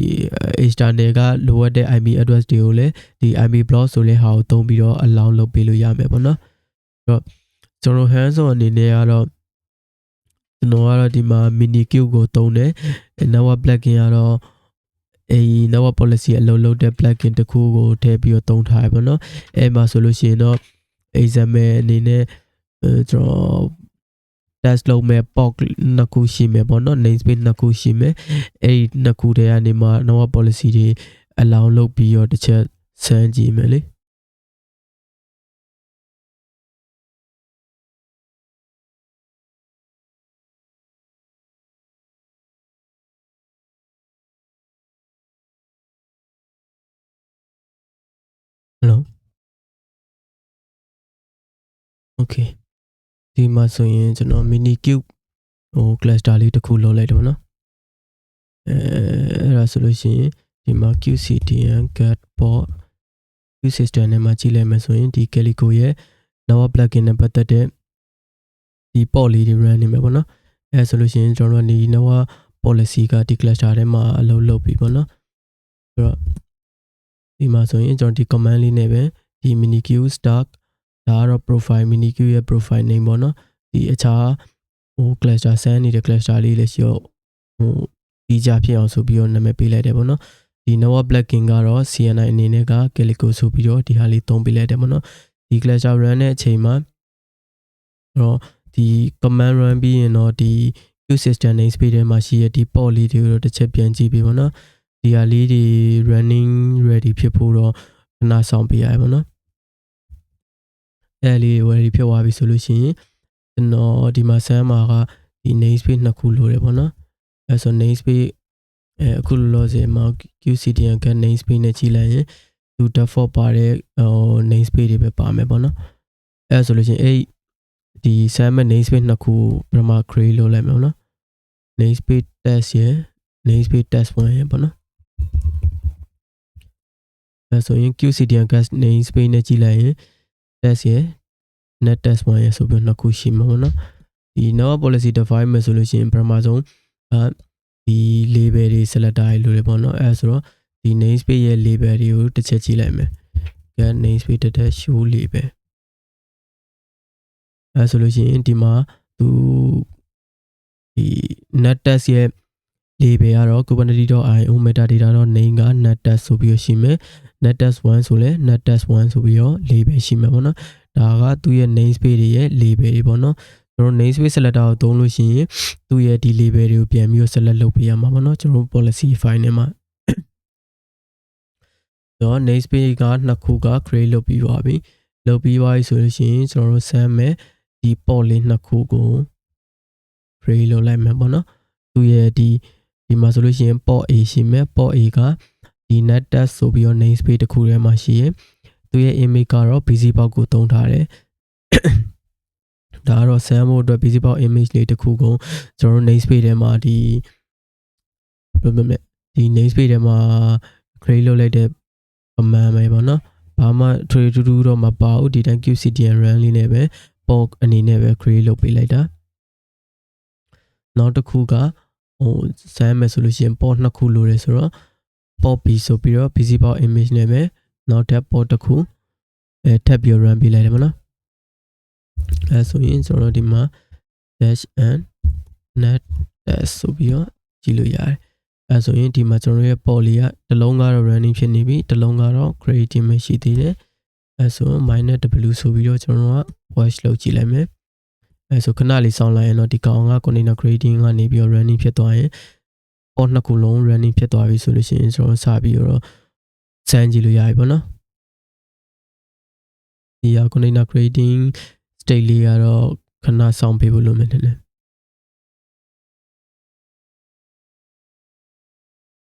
external ကလိုအပ်တဲ့ IP address တွေကိုလည်းဒီ IP block ဆိုတဲ့ဟာကိုသုံးပြီးတော့ allow လုပ်ပေးလို့ရမယ်ပေါ့နော်အဲ့တော့ကျွန်တော် hands on အနေနဲ့ကတော့ကျွန်တော်ကတော့ဒီမှာ mini cube ကိုသုံးတယ် network plugin ကတော့network policy အလုပ်လုပ်တဲ့ plugin တစ်ခုကိုထည့်ပြီးတော့သုံးထားရပါတော့အဲ့မှာဆိုလို့ရှိရင်တော့ example အနေနဲ့ကျွန်တော် test လုပ်မဲ့ port နှစ်ခုရှိမယ်ပေါ့နော် namespace နှစ်ခုရှိမယ်အဲ့နှစ်ခုတည်းကနေမှ network policy တွေ allow လုပ်ပြီးတော့တစ်ချက်စမ်းကြည့်မယ်လေHello Okay ဒီမှာဆိုရင်ကျွန်တော် mini cube cluster လေးတစ်ခုလုပ်လိုက်တယ်ပေါ့နော်အဲ့ဒါဆိုလို့ရှိရင်ဒီမှာ QCDN get port Q system နဲ့မှာကြည့်လိုက်မယ်ဆိုရင်ဒီ Calico ရဲ့ network plugin နဲ့ပတ်သက်တဲ့ဒီ port လေးတွေ run နေမယ်ပေါ့နော်အဲ့ဆိုလို့ရှိရင်ကျွန်တော်တို့ဒီ network policy ကဒီ cluster ထဲမှာအလုပ်လုပ်ပြီပေါ့နော်ဆိုတော့ဒီမှာဆိုရင်ကျွန်တော်ဒီ command လေးနဲ့ပဲဒီ mini queue start ဒါကတော့ profile mini queue ရဲ့ profile name ပေါ့နော်ဒီအခြားcluster ဆန်းနေတဲ့ cluster လေးလည်းရှိတော့ဒီကြဖြစ်အောင်ဆိုပြီးတော့နာမည်ပေးလိုက်တယ်ပေါ့နော်ဒီ network plugin ကတော့ CNI အနေနဲ့က Calico ဆိုပြီးတော့ဒီဟာလေးသုံးပေးလိုက်တယ်ပေါ့နော်ဒီ cluster run တဲ့အချိန်မှာတော့ဒီ command run ပြီးရင်တော့ဒီ queue system namespace ထဲမှာရှိတဲ့ဒီ port လေးတွေကိုတစ်ချက်ပြန်ကြည့်ပေးပေါ့နော်ဒီဟာလေးတွေ running ready ဖြစ်ဖို့တော့ခဏဆောင်ပေးရပါပေါ့နော်အဲ့လေး ready ဖြစ်သွားပြီဆိုလို့ရှိရင် နော်ဒီမှာဆမ်းမှာကဒီ namespace နှစ်ခုလိုတယ်ပေါ့နော်အဲဆို namespace အခုလောဆယ်မှာ QCDN get namespace နဲ့ကြည့်လိုက်ရင်သူ default ပါတဲ့namespace တွေပဲပါမယ်ပေါ့နော်အဲဆိုလို့ရှိရင်ဒီ sam namespace နှစ်ခုပထမ create လုပ်လိုက်မယ်ပေါ့နော် namespace test ရယ် namespace test 1ရယ်ပေါ့နော်အဲဆိုရင် QCDN get namespace နဲ့ကြည့်လိုက်ရင် test ရယ် net test 1ရယ်ဆိုပြီးနှစ်ခုရှိမှာပေါ့နော်ဒီ now policy define မယ်ဆိုလို့ရှိရင်ပထမဆုံးဒီ label တွေ selector တွေလိုတယ်ပေါ့နော်အဲဆိုတော့ဒီ namespace ရဲ့ label တွေကိုတစ်ချက်ကြည့်လိုက်မယ် get namespace တက် show label အဲဆိုလို့ရှိရင်ဒီမှာသူဒီ net test ရဲ့ label ကတော့ kubernetes.io metadata.name က net test ဆိုပြီးရှိမယ် net test 1ဆိုလဲ net test 1ဆိုပြီးတော့ label ရှိမယ်ပေါ့နော်ဒါကသူ့ရဲ့ namespace တွေရဲ့ label တွေပေါ့နော်ကျွန်တော် namespace selector ကိုသုံးလို့ရှိရင်သူ့ရဲ့ဒီ label တွေကိုပြန်ပြီးတော့ select လုပ်ပေးရမှာပေါ့နော်ကျွန်တော် policy file နဲ့မှာတော့ namespace ကနှစ်ခုက create လုပ်ပြီးသွားပြီလုပ်ပြီးသွားပြီဆိုလို့ရှိရင်ကျွန်တော်တို့ဆမ်းမယ်ဒီ port လေးနှစ်ခုကို create လုပ်လိုက်မယ်ပေါ့နော်သူ့ရဲ့ဒီမှာဆိုလို့ရှိရင် port A ရှိမယ် port A ကဒီ net test ဆိုပြီးတော့ namespace တစ်ခုထဲမှာရှိရင်သူရဲ့ image ကတော့ BusyBox ကိုသုံးထားတယ်ဒါကတော့ဆမ်းဖို့အတွက် BusyBox image လေးတစ်ခုကိုကျွန်တော်တို့ namespace ထဲမှာဒီnamespace ထဲမှာ create လုပ်လိုက်တဲ့ command ပဲပေါ့နော်ဘာမှထွေထူးထူးတော့မပါဘူးဒီတိုင်း QCDN run လေးနဲ့ပဲ port အနေနဲ့ပဲ create လုပ်ပေးလိုက်တာနောက်တစ်ခုကဆမ်းမယ်ဆိုလို့ရှိရင် port နှစ်ခုလိုတယ်ဆိုတော့ port B ဆိုပြီးတော့ BusyBox image နဲ့ပဲနောက်ထပ် port တစ်ခုထပ်ပြီး run ပေးလိုက်တယ်ပေါ့နော်အဲဆိုရင်ကျွန်တော်ဒီမှာ dash and net test ဆိုပြီးတော့ကြည့်လို့ရတယ်အဲဆိုရင်ဒီမှာကျွန်တော်ရဲ့ port လေးကတစ်လုံးကတော့ running ဖြစ်နေပြီတစ်လုံးကတော့ creating မရှိသေးတယ်အဲဆို -w ဆိုပြီးတော့ကျွန်တော်က watch လုပ်ကြည့်လိုက်မယ်အဲဆိုခဏလေးစောင့်လိုက်ရင်တော့ဒီကောင်က container creating ကနေပြီးတော့ running ဖြစ်သွားရင် port နှစ်ခုလုံး running ဖြစ်သွားပြီဆိုလို့ရှိရင်ကျွန်တော်စပြီးတော့စမ်းကြည့်လို့ရပြီပေါ့နော်ဒီ container creating state လေးကတော့ခဏစောင့်ပေးဖို့လိုမယ်ထင်တယ်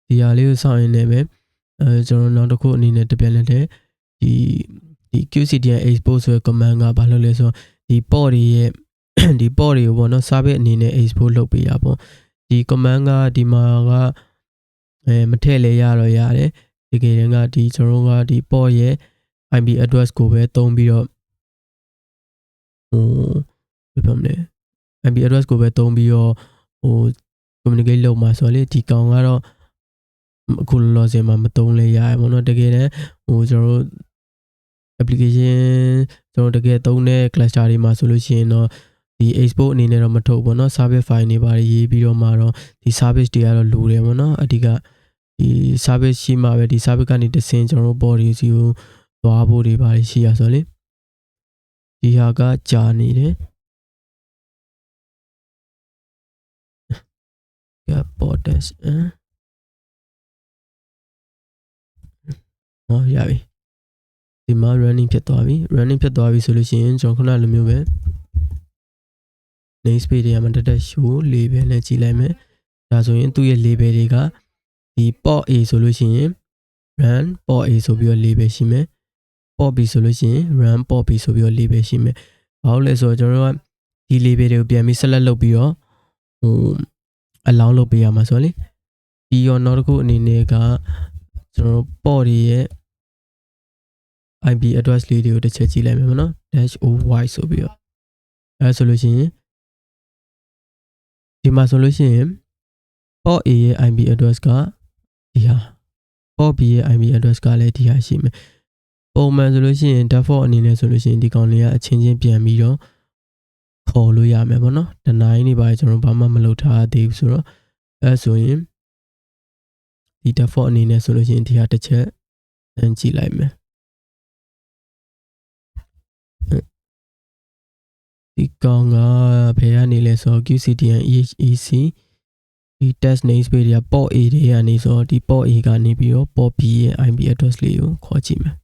ဒီဟာလေးကိုစောင့်ရင်းနဲ့ပဲကျွန်တော်နောက်တစ်ခုအနေနဲ့တပြက်လက်တဲ့ဒီ QCDN export ဆိုတဲ့ command ကဘာလုပ်လဲဆိုတော့ဒီ port တွေရဲ့ဒီ port တွေကိုပေါ့နော် service အနေနဲ့ export လုပ်ပေးရပေါ့ဒီ command ကဒီမှာကမထည့်လဲရတော့ရတယ်တကယ်တမ်းကဒီကျွန်တော်တို့ကဒီ port ရဲ့ IP address ကိုပဲသုံးပြီးတော့ဘယ်လိုလဲ IP address ကိုပဲသုံးပြီးတော့communicate လုပ်မှာဆိုတော့လေဒီကောင်ကတော့အခုလောဆယ်မှာမသုံးလဲရရပေါ့နော်တကယ်တမ်းကျွန်တော်တို့ application ကျွန်တော်တကယ်သုံးတဲ့ cluster တွေမှာဆိုလို့ရှိရင်တော့ဒီ export အနေနဲ့တော့မထုတ်ဘူးเนาะ service file တွေပါရေးပြီးတော့မှတော့ဒီ service တွေကတော့လိုတယ်ပေါ့နော်အဓိကဒီ service ရှိမှပဲဒီ service ကနေတဆင့်ကျွန်တော်တို့ body စီကိုသွားဖို့တွေပါရှိရဆိုလေဒီဟာကကြာနေတယ်က borders ရပြီဒီမှာ running ဖြစ်သွားပြီဆိုလို့ရှိရင်ကျွန်တော်ခုနလိုမျိုးပဲ namespace တွေကမှတက် show label နဲ့ကြည့်လိုက်မယ်ဒါဆိုရင်သူ့ရဲ့ label တွေကဒီ port A ဆိုလို့ရှိရင် run port A ဆိုပြီးတော့ label ရှိမယ် port B ဆိုလို့ရှိရင် run port B ဆိုပြီးတော့ label ရှိမယ်ဘာလို့လဲဆိုတော့ကျွန်တော်တို့ကဒီ label တွေကိုပြန်ပြီး select လုပ်ပြီးတော့allow လုပ်ပေးရမှာဆိုတော့လေဒီရောနောက်တစ်ခုအနေနဲ့ကကျွန်တော်တို့ port တွေရဲ့ IP address လေးတွေကိုတစ်ချက်ကြည့်လိုက်မယ်မနော် -oy ဆိုပြီးတော့အဲဆိုလို့ရှိရင်ဒီမှာဆိုလို့ရှိရင် port A ရဲ့ IP address ကဒီဟာ port B ရဲ့ IP address ကလည်းဒီဟာရှိမယ်ပုံမှန်ဆိုလို့ရှိရင် default အနေနဲ့ဆိုလို့ရှိရင်ဒီကောင်လေးကအချင်းချင်းပြန်ပြီးတော့ခေါ်လို့ရမယ်ပေါ့နော်တနိုင်နေပါကျွန်တော်ဘာမှမလုပ်ထားသေးဘူးဆိုတော့အဲဆိုရင်ဒီ default အနေနဲ့ဆိုလို့ရှိရင်ဒီဟာတစ်ချက်ကြည့်လိုက်မယ်ဒီကောင်ကဘယ်ကနေလဲဆိုတော့ QCDN EHEC ဒီ test namespace တွေက port A တွေကနေဆိုတော့ဒီ port A ကနေပြီးတော့ port B ရဲ့ IP address လေးကိုခေါ်ကြည့်မယ်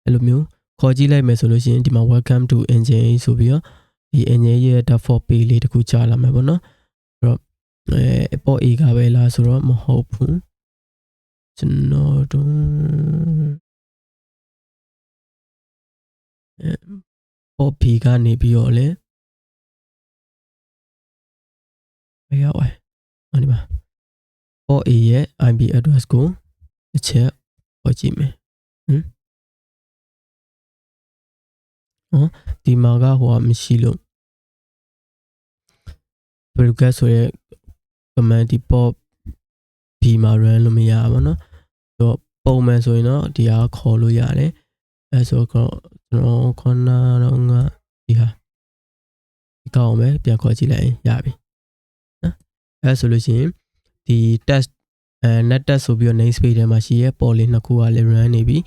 အဲ့လိုမျိုး ခေါ်ကြည့်လိုက်မယ်ဆိုလို့ရှိရင်ဒီမှာ welcome to engine ဆိုပြီးတော့ဒီ engine ရဲ့ default page လေးတစ်ခုကြာလာမယ်ပေါ့နော်အဲ့တော့ပေါ့ A ကပဲလားဆိုတော့မဟုတ်ဘူးကျွန်တော်တို့ပေါ့ B ကနေပြီးတော့လေရောက်ပါဒီမှာပေါ့ A ရဲ့ IP address ကိုတစ်ချက်ပေါ်ကြည့်မယ်ဒီမှာကဟိုမရှိလို့ဘယ်လိုကဆိုရဲ command ဒီပေါ့ B မှာ run လို့မရပါတော့တော့ပုံမှန်ဆိုရင်တော့ဒီဟာခေါ်လို့ရတယ်အဲဆိုတော့ကျွန်တော်ခဏတော့ငါဒီဟာဒီကောင်ပဲပြန်ခေါ်ကြည့်လိုက်ရပြီနော်အဲဆိုလို့ရှိရင်ဒီ test net test ဆိုပြီးတော့ namespace ထဲမှာရှိရဲပေါ်လေးနှစ်ခုကလည်း run နေပြီ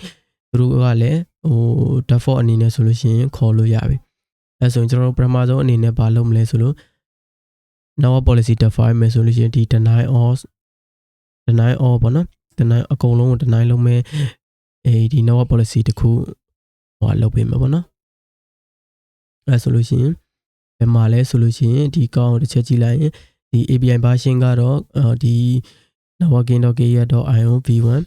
သူတို့ကလည်းဟို default အနေနဲ့ဆိုလို့ရှိရင်ခေါ်လို့ရပြီအဲဆိုရင်ကျွန်တော်တို့ပထမဆုံးအနေနဲ့ဘာလုပ်မလဲဆိုလို့ now policy define မယ်ဆိုလို့ရှိရင်ဒီ deny all ပေါ့နော် deny အကုန်လုံးကို deny လုပ်မယ်ဒီ now policy တခုဟိုလုပ်ပေးမယ်ပေါ့နော်အဲဆိုလို့ရှိရင်ဘယ်မှာလဲဆိုလို့ရှိရင်ဒီကောင်းတစ်ချက်ကြည့်လိုက်ရင်ဒီ API version ကတော့ဒီ networking.key.io v1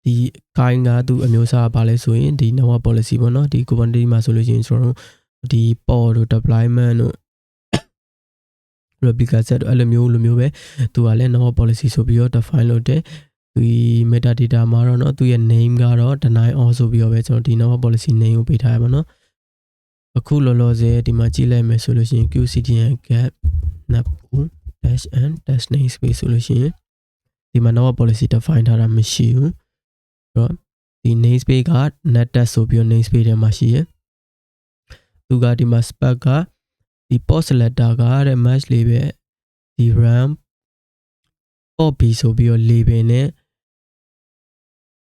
ဒီ kind ကသူအမျိုးအစားပါလဲဆိုရင်ဒီ network policy ပေါ့နော်ဒီ Kubernetes မှာဆိုလို့ရှိရင်ကျွန်တော်တို့ဒီ pod တို့ deployment တို့ replica set တို့အဲ့လိုမျိုးပဲသူကလည်း network policy ဆိုပြီးတော့ define လုပ်တယ်ဒီ metadata မှာတော့เนาะသူရဲ့ name ကတော့ deny all ဆိုပြီးတော့ပဲကျွန်တော်ဒီ network policy name ကိုပေးထားရပါတော့အခုလောလောဆယ်ဒီမှာကြည့်လိုက်မယ်ဆိုလို့ရှိရင် qcdn gap napu dash and dash namespace ဆိုလို့ရှိရင်ဒီမှာ network policy define ထားတာမရှိဘူးအဲ့တော့ဒီ namespace က net test ဆိုပြီးတော့ namespace ထဲမှာရှိရသူကဒီမှာ spec ကဒီ port selector ကတဲ့ match label ဒီ ram port b ဆိုပြီးတော့ label နဲ့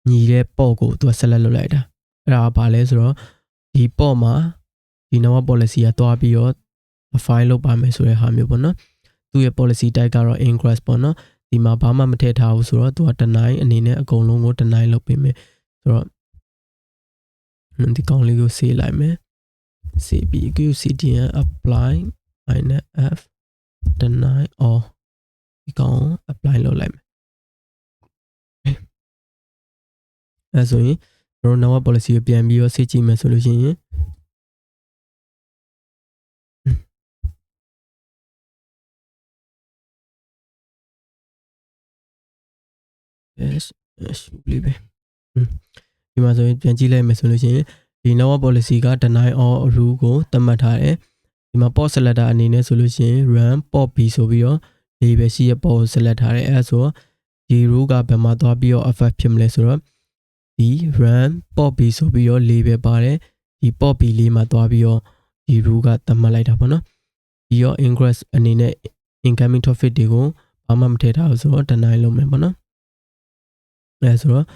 ညီတဲ့ port ကိုသူက select လုပ်လိုက်တာအဲ့ဒါဘာလဲဆိုတော့ဒီ port မှာဒီ network policy ကတွားပြီးတော့ file လုပ်ပါမယ်ဆိုတဲ့ဟာမျိုးပေါ့နော်သူရဲ့ policy type ကတော့ ingress ပေါ့နော်ဒီမှာဘာမှမထည့်ထားဘူးဆိုတော့သူက deny အနေနဲ့အကုန်လုံးကို deny လုပ်ပေးမယ်ဆိုတော့ဒီကောင်လေးကို save လိုက်မယ် save ပြီး qcdn apply -f deny all ဒီကောင် apply လုပ်လိုက်မယ်အဲဆိုရင်ကျွန်တော် network policy ကိုပြန်ပြီးတော့ save ကြည့်မယ်ဆိုလို့ရှိရင်လေးပဲဒီမှာဆိုရင်ပြန်ကြည့်လိုက်မယ်ဆိုလို့ရှိရင်ဒီ network policy က deny all rule ကိုသတ်မှတ်ထားတယ်ဒီမှာ port selector အနေနဲ့ဆိုလို့ရှိရင် run port b ဆိုပြီးတော့ label ရှိရဲ့ port ကို select ထားတယ်အဲဆိုတော့ဒီ rule ကဘယ်မှာသွားပြီးတော့ affect ဖြစ်မလဲဆိုတော့ဒီ run port b ဆိုပြီးတော့ label ပါတယ်ဒီ port b လေးမှာသွားပြီးတော့ဒီ rule ကသတ်မှတ်လိုက်တာပေါ့နော်ဒီရော ingress အနေနဲ့ incoming traffic တွေကိုဘာမှမထည့်ထားဘူးဆိုတော့ deny လုပ်မယ်ပေါ့နော်အဲဆိုတော့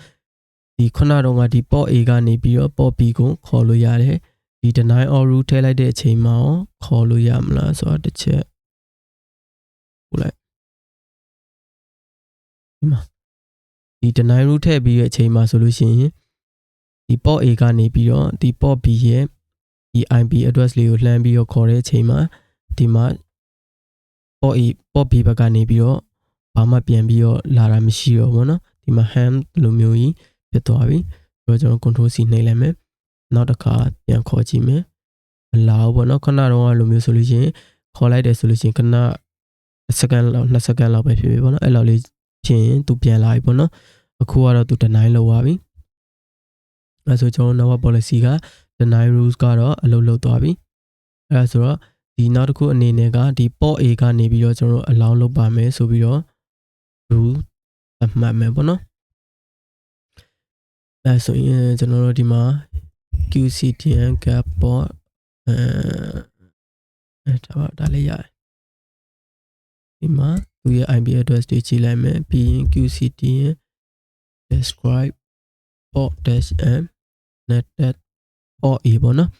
ဒီခုနတော့ကဒီ port A ကနေပြီးတော့ port B ကိုခေါ်လို့ရတယ်ဒီ deny all rule ထည့်လိုက်တဲ့အချိန်မှာခေါ်လို့ရမလားဆိုတော့တစ်ချက်ပို့လိုက်ဒီမှာဒီ deny rule ထည့်ပြီးတဲ့အချိန်မှာဆိုလို့ရှိရင်ဒီ port A ကနေပြီးတော့ဒီ port B ရဲ့ဒီ IP address လေးကိုလှမ်းပြီးတော့ခေါ်တဲ့အချိန်မှာဒီမှာ port B ဘက်ကနေပြီးတော့ဘာမှပြန်ပြီးတော့လာတာမရှိတော့ဘူးเนาะဒီမှာ ham လိုမျိုးကြီးဖြစ်သွားပြီဆိုတော့ကျွန်တော် control C နှိပ်လိုက်မယ်နောက်တစ်ခါပြန်ခေါ်ကြည့်မယ်မလာဘူးပေါ့နော်ခဏတော့လိုမျိုးဆိုလို့ရှိရင်ခေါ်လိုက်တယ်ဆိုလို့ရှိရင်ခဏစက္ကန့်လောက်2စက္ကန့်လောက်ပဲဖြစ်ပြီပေါ့နော်အဲ့လောက်လေးချင်းသူပြန်လာပြီပေါ့နော်အခုကတော့သူ deny လုပ်သွားပြီအဲဆိုကျွန်တော် network policy က deny rules ကတော့အလုပ်လုပ်သွားပြီအဲဆိုတော့ဒီနောက်တစ်ခုအနေနဲ့ကဒီ port A ကနေပြီးတော့ကျွန်တော်တို့ allow လုပ်ပါမယ်ဆိုပြီးတော့ rule အမှတ်မယ်ပေါ့နော်အဲဆိုရင်ကျွန်တော်တို့ဒီမှာ qcdn gap port ဒါလေးရတယ်ဒီမှာသူရဲ့ IP address တွေကြည့်လိုက်မယ်ပြီးရင် qcdn describe port -m netted port A ပေါ့နော်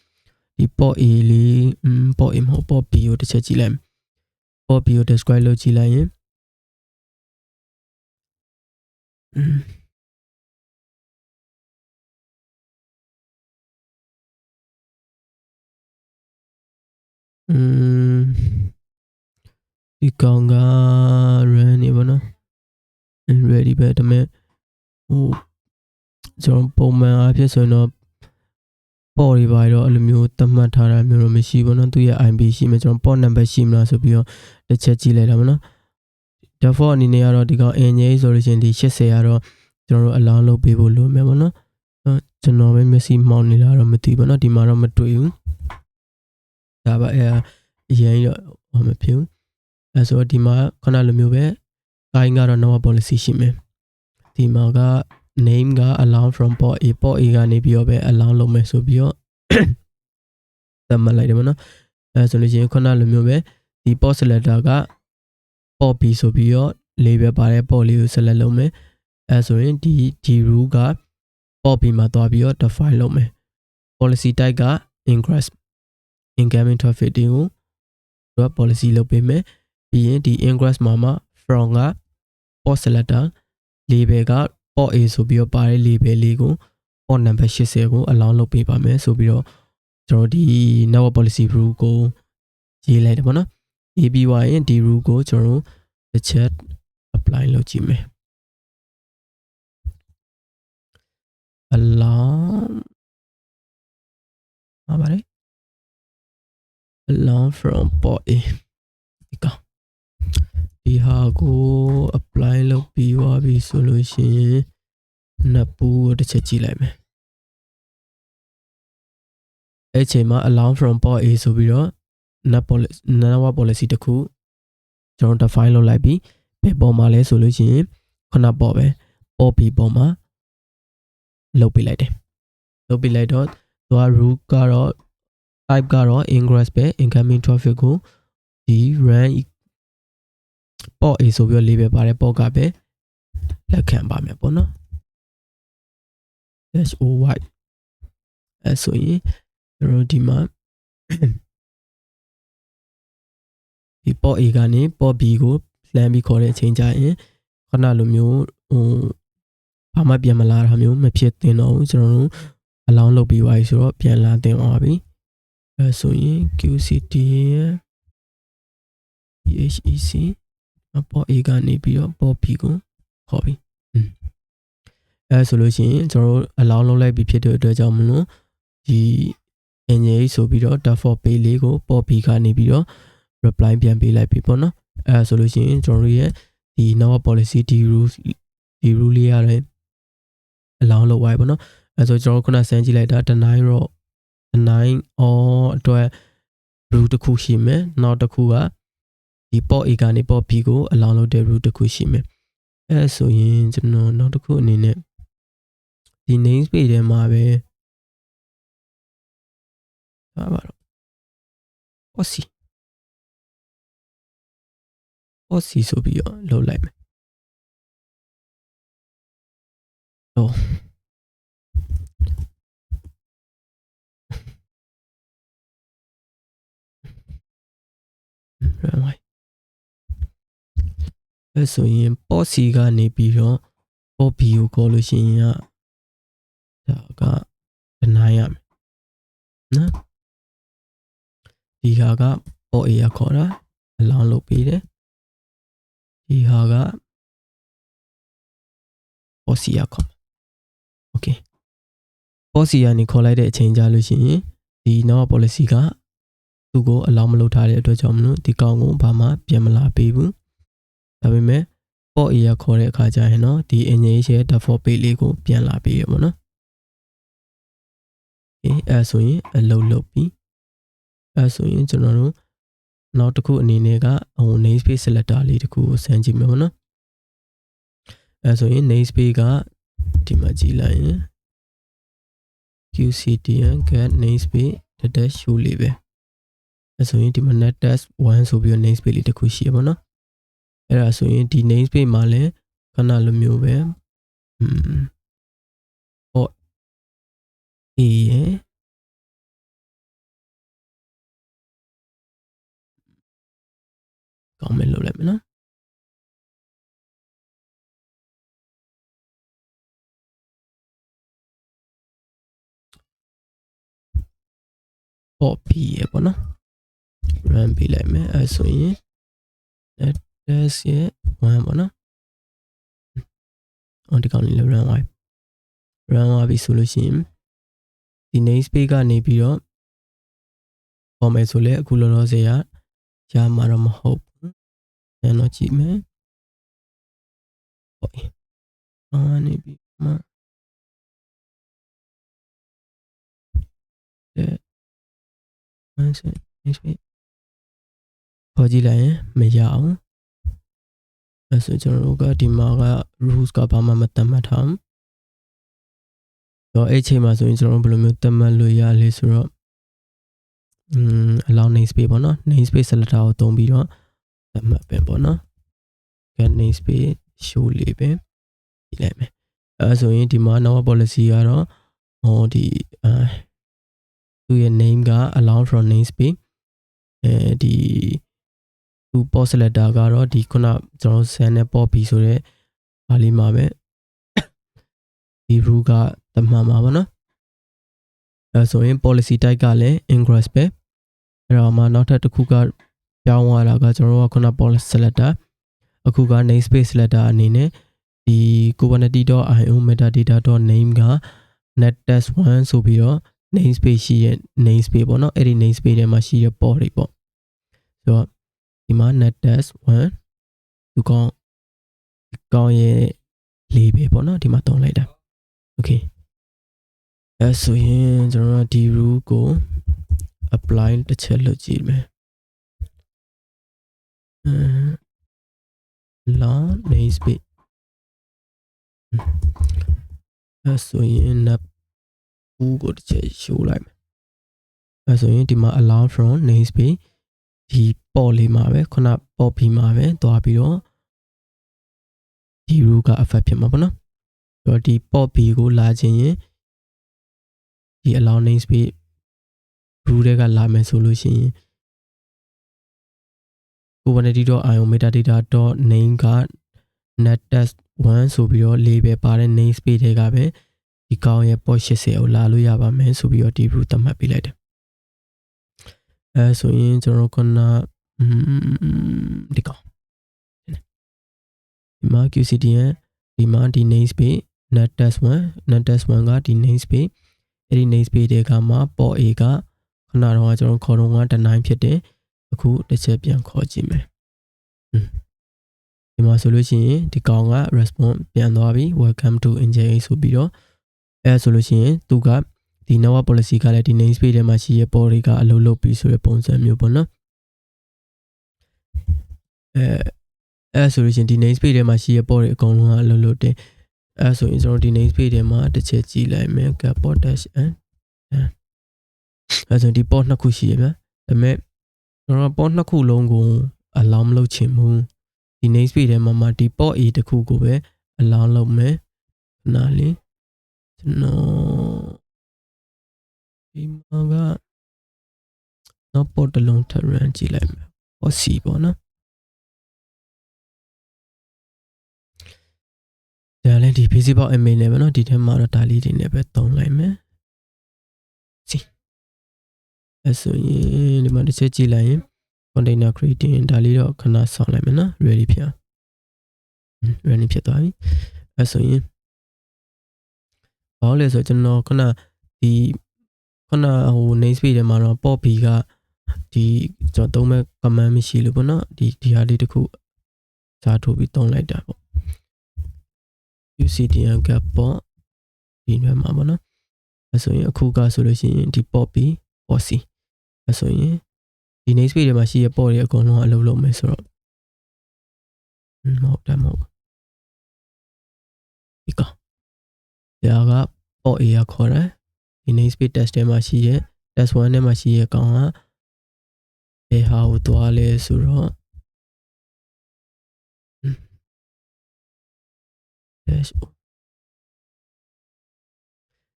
ဒီ port A လေး port A မဟုတ် port B ကိုတစ်ချက်ကြည့်လိုက်မယ် port B ကို describe လုပ်ကြည့်လိုက်ရင် ဒီကောင်က run နေပါနော် ready ပဲဒါပေမဲ့ဟိုကျွန်တော်ပုံမှန်အားဖြင့်ဆိုရင်တော့ပေါ်တွေပါတော့အဲ့လိုမျိုးသတ်မှတ်ထားတာမျိုးတော့မရှိဘူးเนาะသူရဲ့ IP ရှိမယ်ကျွန်တော် port number ရှိမလားဆိုပြီးတော့တစ်ချက်ကြည့်လိုက်တာပေါ့နော် default အနေနဲ့ကတော့ဒီကောင် NJ ဆိုလို့ရှိရင်ဒီ80ကတော့ကျွန်တော်တို့ allow လုပ်ပေးဖို့လိုမယ်ပေါ့နော်ကျွန်တော်ပဲမျက်စိမှောင်နေတာတော့မသိဘူးเนาะဒီမှာတော့မတွေ့ဘူးဒါပါအရင်တော့မဖြစ်ဘူးအဲဆိုဒီမှာခဏလိုမျိုးပဲ guide ကတော့ no policy ရှိမယ်ဒီမှာကname က allow from port A ကနေပြီးတော့ပဲ allow လုပ်မယ်ဆိုပြီးတော့သတ်မှတ်လိုက်တယ်ပေါ့နော်အဲဆိုလို့ရှိရင်ခုနလိုမျိုးပဲဒီ port selector က port B ဆိုပြီးတော့ label ပါတဲ့ port လေးကို select လုပ်မယ်အဲဆိုရင်ဒီ rule က port B မှာသွားပြီးတော့ define လုပ်မယ် policy type က ingress incoming traffic တွေကိုတော့ policy လုပ်ပေးမယ်ပြီးရင်ဒီ ingress မှာ from က port selector label ကport A ဆိုပြီးတော့ပါတဲ့ label လေးကို port number 80ကို allow လုပ်ပေးပါမယ်ဆိုပြီးတော့ကျွန်တော်ဒီ network policy rule ကိုရေးလိုက်တယ်ပေါ့နော်ရေးပြီးသွားရင်ဒီ rule ကိုကျွန်တော်တစ်ချက် apply လုပ်ကြည့်မယ် allow ပါပါတယ် allow from port A ဒီဟာကို apply လုပ်ပြီးသွားပြီဆိုလို့ရှိရင်နှစ်ပူကိုတစ်ချက်ကြည့်လိုက်မယ်အဲ့ချိန်မှာ allow from port A ဆိုပြီးတော့ network policy တခုကျွန်တော် define လုပ်လိုက်ပြီးဘယ်ပေါ်မှာလဲဆိုလို့ရှိရင်ခုနပေါ်ပဲ port B ပေါ်မှာလုပ်ပေးလိုက်တယ်လုပ်ပေးလိုက်တော့သူက root ကတော့ type ကတော့ ingress ပဲ incoming traffic ကိုဒီ run port A ဆိုပြီးတော့ label ပါတယ် port ကပဲလက်ခံပါမယ်ပေါ့နော် -oy အဲဆိုရင်ကျွန်တော်ဒီမှာဒီ port A ကနေ port B ကိုလှမ်းပြီးခေါ်တဲ့အချိန်ကျရင်ခဏလိုမျိုးဘာမှပြန်မလာတာမျိုးမဖြစ်သင့်တော့ဘူးကျွန်တော်တို့ allow လုပ်ပြီးသွားပြီဆိုတော့ပြန်လာသင့်သွားပြီအဲဆိုရင် QCTN EHEC port A ကနေပြီးတော့ port B ကိုခေါ်ပြီအဲဆိုလို့ရှိရင်ကျွန်တော်တို့ allow လုပ်လိုက်ပြီးဖြစ်တဲ့အတွက်ကြောင့်မလို့ဒီ NJ ဆိုပြီးတော့ default page လေးကို port B ကနေပြီးတော့ reply ပြန်ပေးလိုက်ပြီပေါ့နော်အဲဆိုလို့ရှိရင်ကျွန်တော်တို့ရဲ့ဒီ network policy ဒီ rule လေးရတယ် allow လုပ်သွားပြီပေါ့နော်အဲဆိုကျွန်တော်ခုနစမ်းကြည့်လိုက်တာdeny or အတွက် rule တစ်ခုရှိမယ်နောက်တစ်ခုကဒီ port A ကနေ port B ကို allow လုပ်တဲ့ rule တစ်ခုရှိမယ်အဲဆိုရင်ကျွန်တော်နောက်တစ်ခုအနေနဲ့ဒီ namespace ထဲမှာပဲပါတော့ OC ဆိုပြီးတော့လုပ်လိုက်မယ်ဟုတ်အဲဆိုရင် port C ကနေပြီးတော့ port B ကိုခေါ်လို့ရှိရင်ဒါက deny ရမယ်နော်ဒီဟာက port A ခေါ်တာ allow လုပ်ပေးတယ်ဒီဟာက port C ခေါ်မှာ okay port C ကနေခေါ်လိုက်တဲ့အချိန်ကြာလို့ရှိရင်ဒီ network policy ကသူ့ကို allow မလုပ်ထားတဲ့အတွက်ကြောင့်မလို့ဒီကောင်ကိုဘာမှပြန်မလာပေးဘူးဒါပေမဲ့ port A ခေါ်တဲ့အခါကျရင်တော့ဒီ NH ရဲ့ default page လေးကိုပြန်လာပေးရပါတော့အဲဆိုရင်အလုပ်လုပ်ပြီအဲဆိုရင်ကျွန်တော်တို့နောက်တစ်ခုအနေနဲ့ကnamespace selector လေးတစ်ခုကိုစမ်းကြည့်မယ်ပေါ့နော်အဲဆိုရင် namespace ကဒီမှာကြည့်လိုက်ရင် QCTN get namespace dash show လေးပဲအဲဆိုရင်ဒီမှာ net test 1ဆိုပြီးတော့ namespace လေးတစ်ခုရှိရပါတော့အဲ့ဒါဆိုရင်ဒီ namespace မှာလည်းခဏလိုမျိုးပဲport A ရဲ့ကောင်းမယ်လုပ်လိုက်မယ်နော် port B ရဲ့ပေါ့နော် run ပေးလိုက်မယ်အဲဆိုရင် test ရဲ့1ပေါ့နော်ဒီကောင်လေးလည်း run သွားပြီဆိုလို့ရှိရင်ဒီ namespace ကနေပြီးတော့ပေါ်မယ်ဆိုလဲအခုလောလောဆယ်ရမှာတော့မဟုတ်ဘူးအဲ့တော့ကြည့်မယ်ဟုတ်နေပြီမှnamespace ပေါ်ကြည့်လိုက်ရင်မရအောင်အဲ့ဆိုကျွန်တော်တို့ကဒီမှာက rules ကဘာမှမသတ်မှတ်ထားဘူးတော့အဲ့ချိန်မှာဆိုရင်ကျွန်တော်တို့ဘယ်လိုမျိုးသတ်မှတ်လို့ရလဲဆိုတော့allow namespace ပေါ့နော် namespace selector ကိုသုံးပြီးတော့သတ်မှတ်ပဲပေါ့နော် get namespace show လေးပဲကြည့်လိုက်မယ်အဲဆိုရင်ဒီမှာ နောက် policy ကတော့ဒီသူ့ရဲ့ name က allow from namespace ဒီသူ port selector ကတော့ဒီခုနကျွန်တော် send နဲ့ port ပြီးဆိုတော့ဒါလေးမှာပဲဒီ rule ကသတ်မှတ်မှာပါနော်အဲဆိုရင် policy type ကလည်း ingress ပဲအဲ့တော့မှနောက်ထပ်တစ်ခုကပြောင်းသွားတာကကျွန်တော်တို့ကခုန policy selector အခုက namespace selector အနေနဲ့ဒီ kubernetes.io metadata.name က nettest1 ဆိုပြီးတော့ namespace ရှိရဲ့ namespace ပေါ့နော်အဲ့ဒီ namespace ထဲမှာရှိတဲ့ port တွေပေါ့ဆိုတော့ဒီမှာ nettest1 ဒီကောင်ရဲ့လေးပဲပေါ့နော်ဒီမှာတုံးလိုက်တာ okay အဲဆိုရင်ကျွန်တော်တို့ဒီ rule ကို apply တစ်ချက်လုပ်ကြည့်မယ် long namespace အဲဆိုရင်ဘူးကိုတစ်ချက် show လိုက်မယ်အဲဆိုရင်ဒီမှာ allow from namespace ဒီ port လေးမှာပဲခုန port ပြီးမှာပဲတွားပြီးတော့ဒီ rule က affect ဖြစ်မှာပေါ့နော်ဆိုတော့ဒီ port B ကိုလာခြင်းရင်ဒီ allow namespace rule တွေကလာမယ်ဆိုလို့ရှိရင် kubernetes.io metadata.name က nettest1 ဆိုပြီးတော့ label ပါတဲ့ namespace တွေကပဲဒီကောင်ရဲ့ port 80ကိုလာလို့ရပါမယ်ဆိုပြီးတော့ဒီ rule သတ်မှတ်ပေးလိုက်တယ်အဲဆိုရင်ကျွန်တော်ခုနဒီကောင်ဒီမှာ qcdn ဒီမှာဒီ namespace nettest1 ကဒီ namespace အဲ့ဒီ namespace တွေကမှ port A ကခုနတော့ကျွန်တော်ခေါ်တော့က9ဖြစ်တယ်အခုတစ်ချက်ပြန်ခေါ်ကြည့်မယ်ဒီမှာဆိုလို့ရှိရင်ဒီကောင်က response ပြန်သွားပြီ welcome to nja ဆိုပြီးတော့အဲဆိုလို့ရှိရင်သူကဒီ network policy ကလည်းဒီ namespace ထဲမှာရှိရဲ့ port တွေကအလုပ်လုပ်ပြီးဆိုတဲ့ပုံစံမျိုးပေါ့နော်အဲဆိုလို့ရှိရင်ဒီ namespace ထဲမှာရှိရဲ့ port တွေအကုန်လုံးကအလုပ်လုပ်တယ်အဲဆိုရင်ကျွန်တော်ဒီ namespace ထဲမှာတစ်ချက်ကြည့်လိုက်မယ် get port dash n အဲဆိုဒီ port နှစ်ခုရှိရဗျာဒါပေမဲ့ကျွန်တော် port နှစ်ခုလုံးကို allow မလုပ်ချင်ဘူးဒီ namespace ထဲမှာဒီ port A တစ်ခုကိုပဲ allow လုပ်မယ်နားလေးကျွန်တော်ဒီမှာကနောက် port တစ်လုံးထပ် run ကြည့်လိုက်မယ် port C ပေါ့နော်ဒါလည်းဒီ basic box email နဲ့ပဲเนาะဒီထဲမှာတော့ဒါလေးတွေနဲ့ပဲတုံးလိုက်မယ်စီအဲဆိုရင်ဒီမှာတစ်ချက်ကြည့်လိုက်ရင် container creating ဒါလေးတော့ခဏဆောင်းလိုက်မယ်เนาะ ready ဖြစ်အောင် ready ဖြစ်သွားပြီအဲဆိုရင်ဘာလို့လဲဆိုတော့ကျွန်တော်ခုနဒီခုနဟို namespace ထဲမှာတော့ port B ကဒီကျွန်တော်သုံးမဲ့ command မရှိလို့ပေါ့เนาะဒီဟာလေးတစ်ခုစာထိုးပြီးတုံးလိုက်တာပေါ့UCDN gap port ဒီဘက်မှာပေါ့နော်အဲဆိုရင်အခုကဆိုလို့ရှိရင်ဒီ port B port C အဲဆိုရင်ဒီ namespace တွေမှာရှိတဲ့ port တွေအကုန်လုံးအလုပ်လုပ်မယ်ဆိုတော့မဟုတ်တယ်မဟုတ်ဒီကဒါက port A ကခေါ်တယ်ဒီ namespace test ထဲမှာရှိတဲ့ test 1ထဲမှာရှိတဲ့ကောင်ကဘယ်ဟာကိုသွားလဲဆိုတော့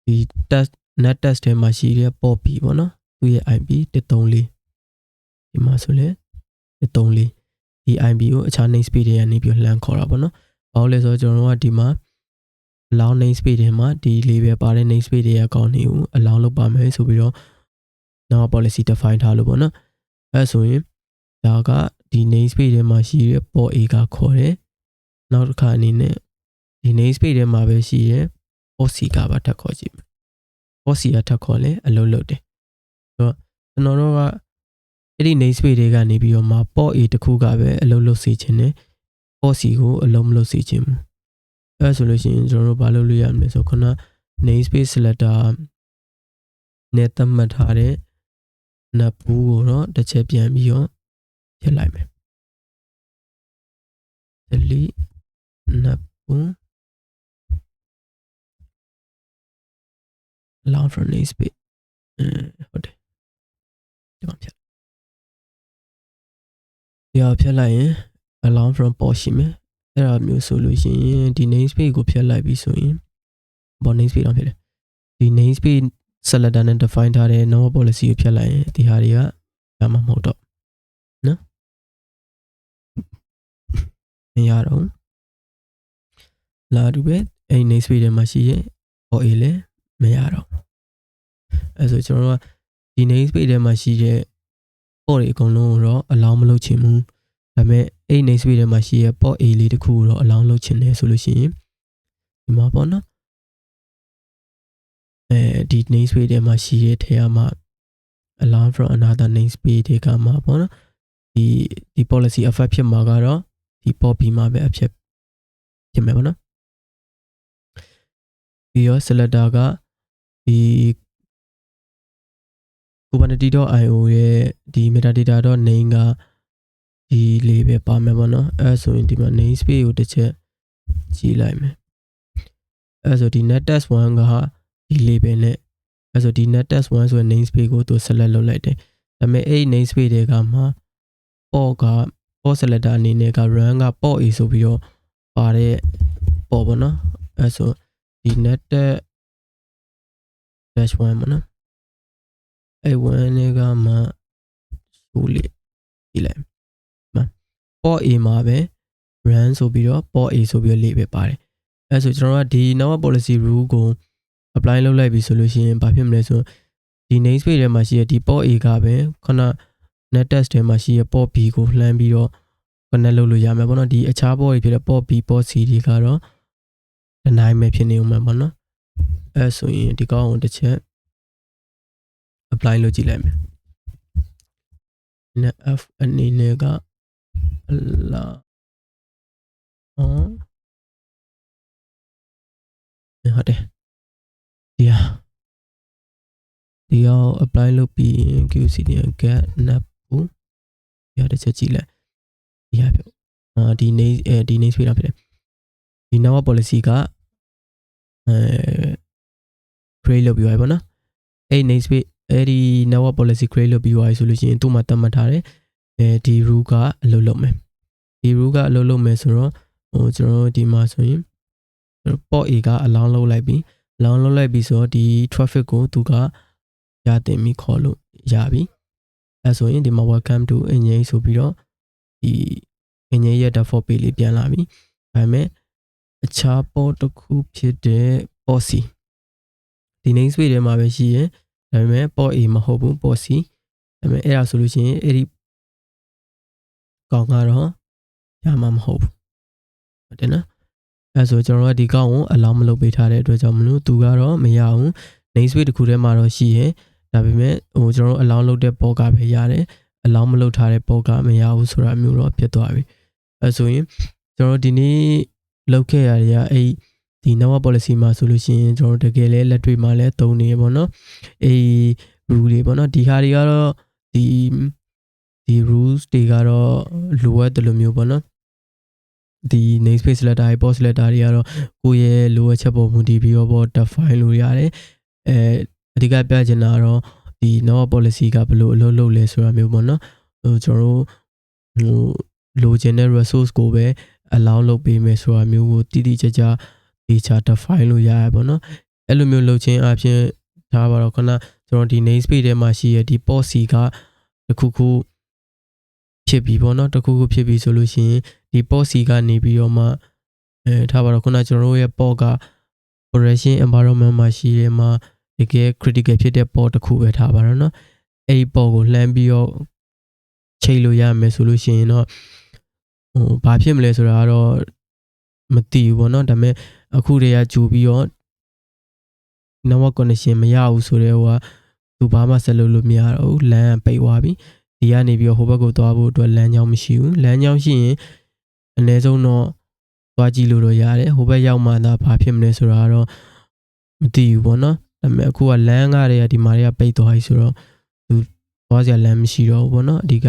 ဒီ net test ထဲမှာရှိတဲ့ port B ပေါ့နော်သူရဲ့ IP 134ဒီမှာဆိုလဲ134ဒီ IP ကိုအခြား namespace တွေကနေပြီးလှမ်းခေါ်တာပေါ့နော်ဘာလို့လဲဆိုတော့ကျွန်တော်တို့ကဒီမှာ allow namespace တွေမှာဒီ label ပါတဲ့ namespace တွေရဲ့အကောင့်တွေကို allow လုပ်ပါမယ်ဆိုပြီးတော့နောက် policy define ထားလို့ပေါ့နော် အဲ့ဆိုရင်ဒါကဒီ namespace ထဲမှာရှိတဲ့ port A ကခေါ်တယ်နောက်တစ်ခါအနေနဲ့ဒီ namespace ထဲမှာပဲရှိတဲ့ port C ကပါထပ်ခေါ်ကြည့်မယ် port C ကထပ်ခေါ်လဲအလုပ်လုပ်တယ်ဆိုတော့ကျွန်တော်တို့ကအဲ့ဒီ namespace တွေကနေပြီးတော့မှ port A တစ်ခုကပဲအလုပ်လုပ်စေချင်တယ် port C ကိုအလုပ်မလုပ်စေချင်ဘူးအဲ့ဆိုလို့ရှိရင်ကျွန်တော်တို့ဘာလုပ်လို့ရမလဲဆိုခုန namespace selector နဲ့သတ်မှတ်ထားတဲ့နပ်ဘူးကိုတော့တစ်ချက်ပြန်ပြီးတော့ထည့်လိုက်မယ် delete နပ်ဘူး allow for namespace ဟုတ်တယ်ဒီမှာဖြတ်လိုက်ရင် allow from port ရှိမယ်အဲ့ဒါမျိုးဆိုလို့ရှိရင်ဒီ namespace ကိုဖြတ်လိုက်ပြီးဆိုရင်ဘော namespace တော့ဖြစ်တယ်ဒီ namespace selector နဲ့ define ထားတဲ့ normal policy ကိုဖြတ်လိုက်ရင်ဒီဟာတွေကဒါမှမဟုတ်တော့နော်မရတော့လာတူပဲအဲ့ namespace ထဲမှာရှိရဲ့ port A လည်းမရတော့အဲ့ဆိုကျွန်တော်တို့ကဒီ namespace ထဲမှာရှိတဲ့ port တွေအကုန်လုံးကိုတော့ allow မလုပ်ချင်ဘူးဒါပေမဲ့အဲ့ namespace ထဲမှာရှိရဲ့ port A လေးတစ်ခုကိုတော့ allow လုပ်ချင်တယ်ဆိုလို့ရှိရင်ဒီမှာပေါ့နော်ဒီ namespace ထဲမှာရှိတဲ့ထဲမှာ allow from another namespace တွေကမှာပေါ့နော်ဒီ policy effect ဖြစ်မှာကတော့ဒီ port B မှာပဲအဖြစ်ဖြစ်မယ်ပေါ့နော်ပြီးတော့ selector ကဒီ kubernetes.io ရဲ့ဒီ metadata.name ကဒီလေးပဲပါမယ်ပေါ့နော်အဲ့ဆိုရင်ဒီမှာ namespace ကိုတစ်ချက်ကြည့်လိုက်မယ်အဲ့ဆိုဒီ nettest1 ကဒီလေးပဲနဲ့အဲ့ဆိုဒီ nettest1 ဆိုတဲ့ namespace ကိုသူ select လုပ်လိုက်တယ်ဒါပေမဲ့အဲ့ namespace တွေကမှ port selector အနေနဲ့က run က port A ဆိုပြီးတော့ပါတဲ့ port ပေါ့နော်အဲ့ဆိုဒီ nettest-1 ပေါ့နော်အဲ့1နဲ့ကမှဆိုလေကြည့်လိုက်မှာ port A မှာပဲ run ဆိုပြီးတော့ port A ဆိုပြီးတော့လေးပဲပါတယ်အဲ့ဆိုကျွန်တော်ကဒီ network policy rule ကို apply လုပ်လိုက်ပြီဆိုလို့ရှိရင်ဘာဖြစ်မလဲဆိုဒီ namespace ထဲမှာရှိတဲ့ဒီ port A ကပဲခုန nettest ထဲမှာရှိတဲ့ port B ကိုလှမ်းပြီးတော့ connect လုပ်လို့ရမယ်ပေါ့နော်ဒီအခြား port တွေဖြစ်တဲ့ port B port C တွေကတော့ဒီနိုင်ပဲဖြစ်နေဦးမှာပေါ့နော်အဲ့ဆိုရင်ဒီကောင်းကိုတစ်ချက် apply လုပ်ကြည့်လိုက်မယ် F အနေနဲ့ကလာဟုတ်တယ်ဒီအောင် apply လုပ်ပြီးရင် QCDN get nap ကိုဒီတစ်ချက်ကြည့်လိုက်ဒီဟာပြောဒီ namespace တော့ဖြစ်တယ်ဒီ network policy ကcreate လုပ်ပြီးသွားပြီပေါ့နော်အဲ့ namespace အဲ့ဒီ network policy create လုပ်ပြီးသွားပြီဆိုလို့ရှိရင်သူ့မှာသတ်မှတ်ထားတယ်ဒီ rule ကအလုပ်လုပ်မယ်ဒီ rule ကအလုပ်လုပ်မယ်ဆိုတော့ကျွန်တော်တို့ဒီမှာဆိုရင် port A က allow လုပ်လိုက်ပြီ allow လုပ်လိုက်ပြီဆိုတော့ဒီ traffic ကိုသူကရတင်ပြီးခေါ်လို့ရပြီအဲဆိုရင်ဒီမှာ welcome to engine ဆိုပြီးတော့ဒီ engine ရဲ့ default page လေးပြန်လာပြီဒါပေမဲ့အခြား port တစ်ခုဖြစ်တဲ့ port C ဒီ namespace ထဲမှာပဲရှိရင်ဒါပေမဲ့ port A မဟုတ်ဘူး port C ဒါပေမဲ့အဲ့ဒါဆိုလို့ရှိရင်အဲ့ဒီကောင်ကတော့ရမှာမဟုတ်ဘူးဟုတ်တယ်နော်အဲဆိုကျွန်တော်တို့ဒီကောင်ကို allow မလုပ်ပေးထားတဲ့အတွက်ကြောင့်မလို့သူကတော့မရဘူး namespace တစ်ခုထဲမှာတော့ရှိရင်ဒါပေမဲ့ကျွန်တော်တို့ allow လုပ်တဲ့ port ကပဲရတယ် allow မလုပ်ထားတဲ့ port ကမရဘူးဆိုတာမျိုးတော့ဖြစ်သွားပြီအဲဆိုရင်ကျွန်တော်တို့ဒီနေ့လုပ်ခဲ့ရတဲ့အဲ့ဒီ network policy မှာဆိုလို့ရှိရင်ကျွန်တော်တို့တကယ်လဲလက်တွေ့မှာလဲသုံးနေရပေါ့နော်အဲ့ rule တွေပေါ့နော်ဒီဟာတွေကတော့ဒီ rules တွေကတော့လိုအပ်တယ်လို့မျိုးပေါ့နော်ဒီ namespace selector တွေ port selector တွေကတော့ကိုယ့်ရဲ့လိုအပ်ချက်ပေါ်မူတည်ပြီးတော့ define လို့ရတယ်အဓိကပြချင်တာကတော့ဒီ network policy ကဘယ်လိုအလုပ်လုပ်လဲဆိုတာမျိုးပေါ့နော်ကျွန်တော်တို့လိုချင်တဲ့ resource ကိုပဲ allow လုပ်ပေးမယ်ဆိုတာမျိုးကိုတိတိကျကျ data define လို့ရရပါတော့အဲ့လိုမျိုးလုပ်ခြင်းအပြင်ဒါပါတော့ခုနကျွန်တော်ဒီ namespace ထဲမှာရှိရဒီ port C ကတစ်ခုခုဖြစ်ပြီးပေါ့နော်တစ်ခုခုဖြစ်ပြီးဆိုလို့ရှိရင်ဒီ port C ကနေပြီးတော့မှထားပါတော့ခုနကျွန်တော်တို့ရဲ့ port က production environment မှာရှိရမှာတကယ် critical ဖြစ်တဲ့ port တစ်ခုပဲထားပါတော့နော်အဲ့ဒီ port ကိုလှမ်းပြီးတော့ ချိန်လို့ရမယ်ဆိုလို့ရှိရင်တော့ဘာဖြစ်မလဲဆိုတာကတော့မသိဘူးပေါ့နော်ဒါပေမဲ့အခုတည်းကကြိုပြီးတော့ network connection မရဘူးဆိုတော့သူဘာမှဆက်လုပ်လို့မရတော့ဘူးလမ်းပိတ်သွားပြီဒီကနေပြီးတော့ဟိုဘက်ကိုသွားဖို့အတွက်လမ်းကြောင်းမရှိဘူးလမ်းကြောင်းရှိရင်အနည်းဆုံးတော့သွားကြည့်လို့တော့ရတယ်ဟိုဘက်ရောက်မှသာဘာဖြစ်မလဲဆိုတာကတော့မသိဘူးပေါ့နော်ဒါပေမဲ့အခုကလမ်းကားတွေကဒီမှာတွေကပိတ်သွားပြီဆိုတော့သူသွားစရာလမ်းမရှိတော့ဘူးပေါ့နော်အဓိက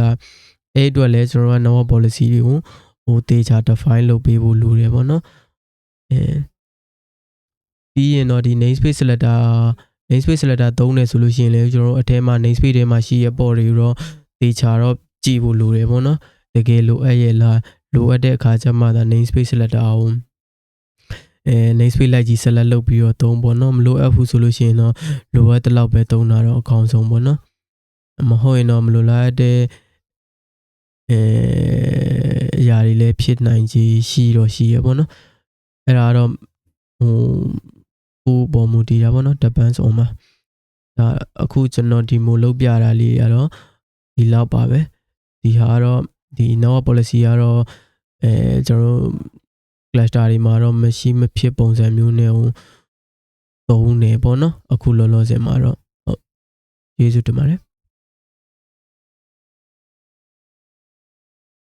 အဲ့အတွက်လဲကျွန်တော်က network policy တွေကိုတေချာ define လုပ်ပေးဖို့လိုတယ်ပေါ့နော်ပြီးရင်တော့ဒီ namespace selector သုံးတယ်ဆိုလို့ရှိရင်လည်းကျွန်တော်တို့အထဲမှာ namespace ထဲမှာရှိရပေါ်တွေတော့တေချာတော့ကြည့်ဖို့လိုတယ်ပေါ့နော်တကယ်လိုအပ်ရဲ့လားလိုအပ်တဲ့အခါကျမှသာ namespace selector အောင်namespace လိုက်ကြီး select လုပ်ပြီးတော့သုံးပေါ့နော်မလိုအပ်ဘူးဆိုလို့ရှိရင်တော့လိုအပ်တဲ့လောက်ပဲသုံးတာတော့အကောင်းဆုံးပေါ့နော်မဟုတ်ရင်တော့မလိုလားတဲ့အရာတွေလည်းဖြစ်နိုင်ခြေရှိရပေါ့နော်အဲ့ဒါတော့ပေါ်မူတည်တာပေါ့နော် depends on မှာဒါအခုကျွန်တော်ဒီမိုလုပ်ပြတာလေးကတော့ဒီလောက်ပါပဲဒီဟာကတော့ဒီ network policy ကတော့ကျွန်တော်တို့ cluster တွေမှာတော့မရှိမဖြစ်ပုံစံမျိုးနဲ့သုံးနေပေါ့နော်အခုလောလောဆယ်မှာတော့ဟုတ်ကျေးဇူးတင်ပါတယ်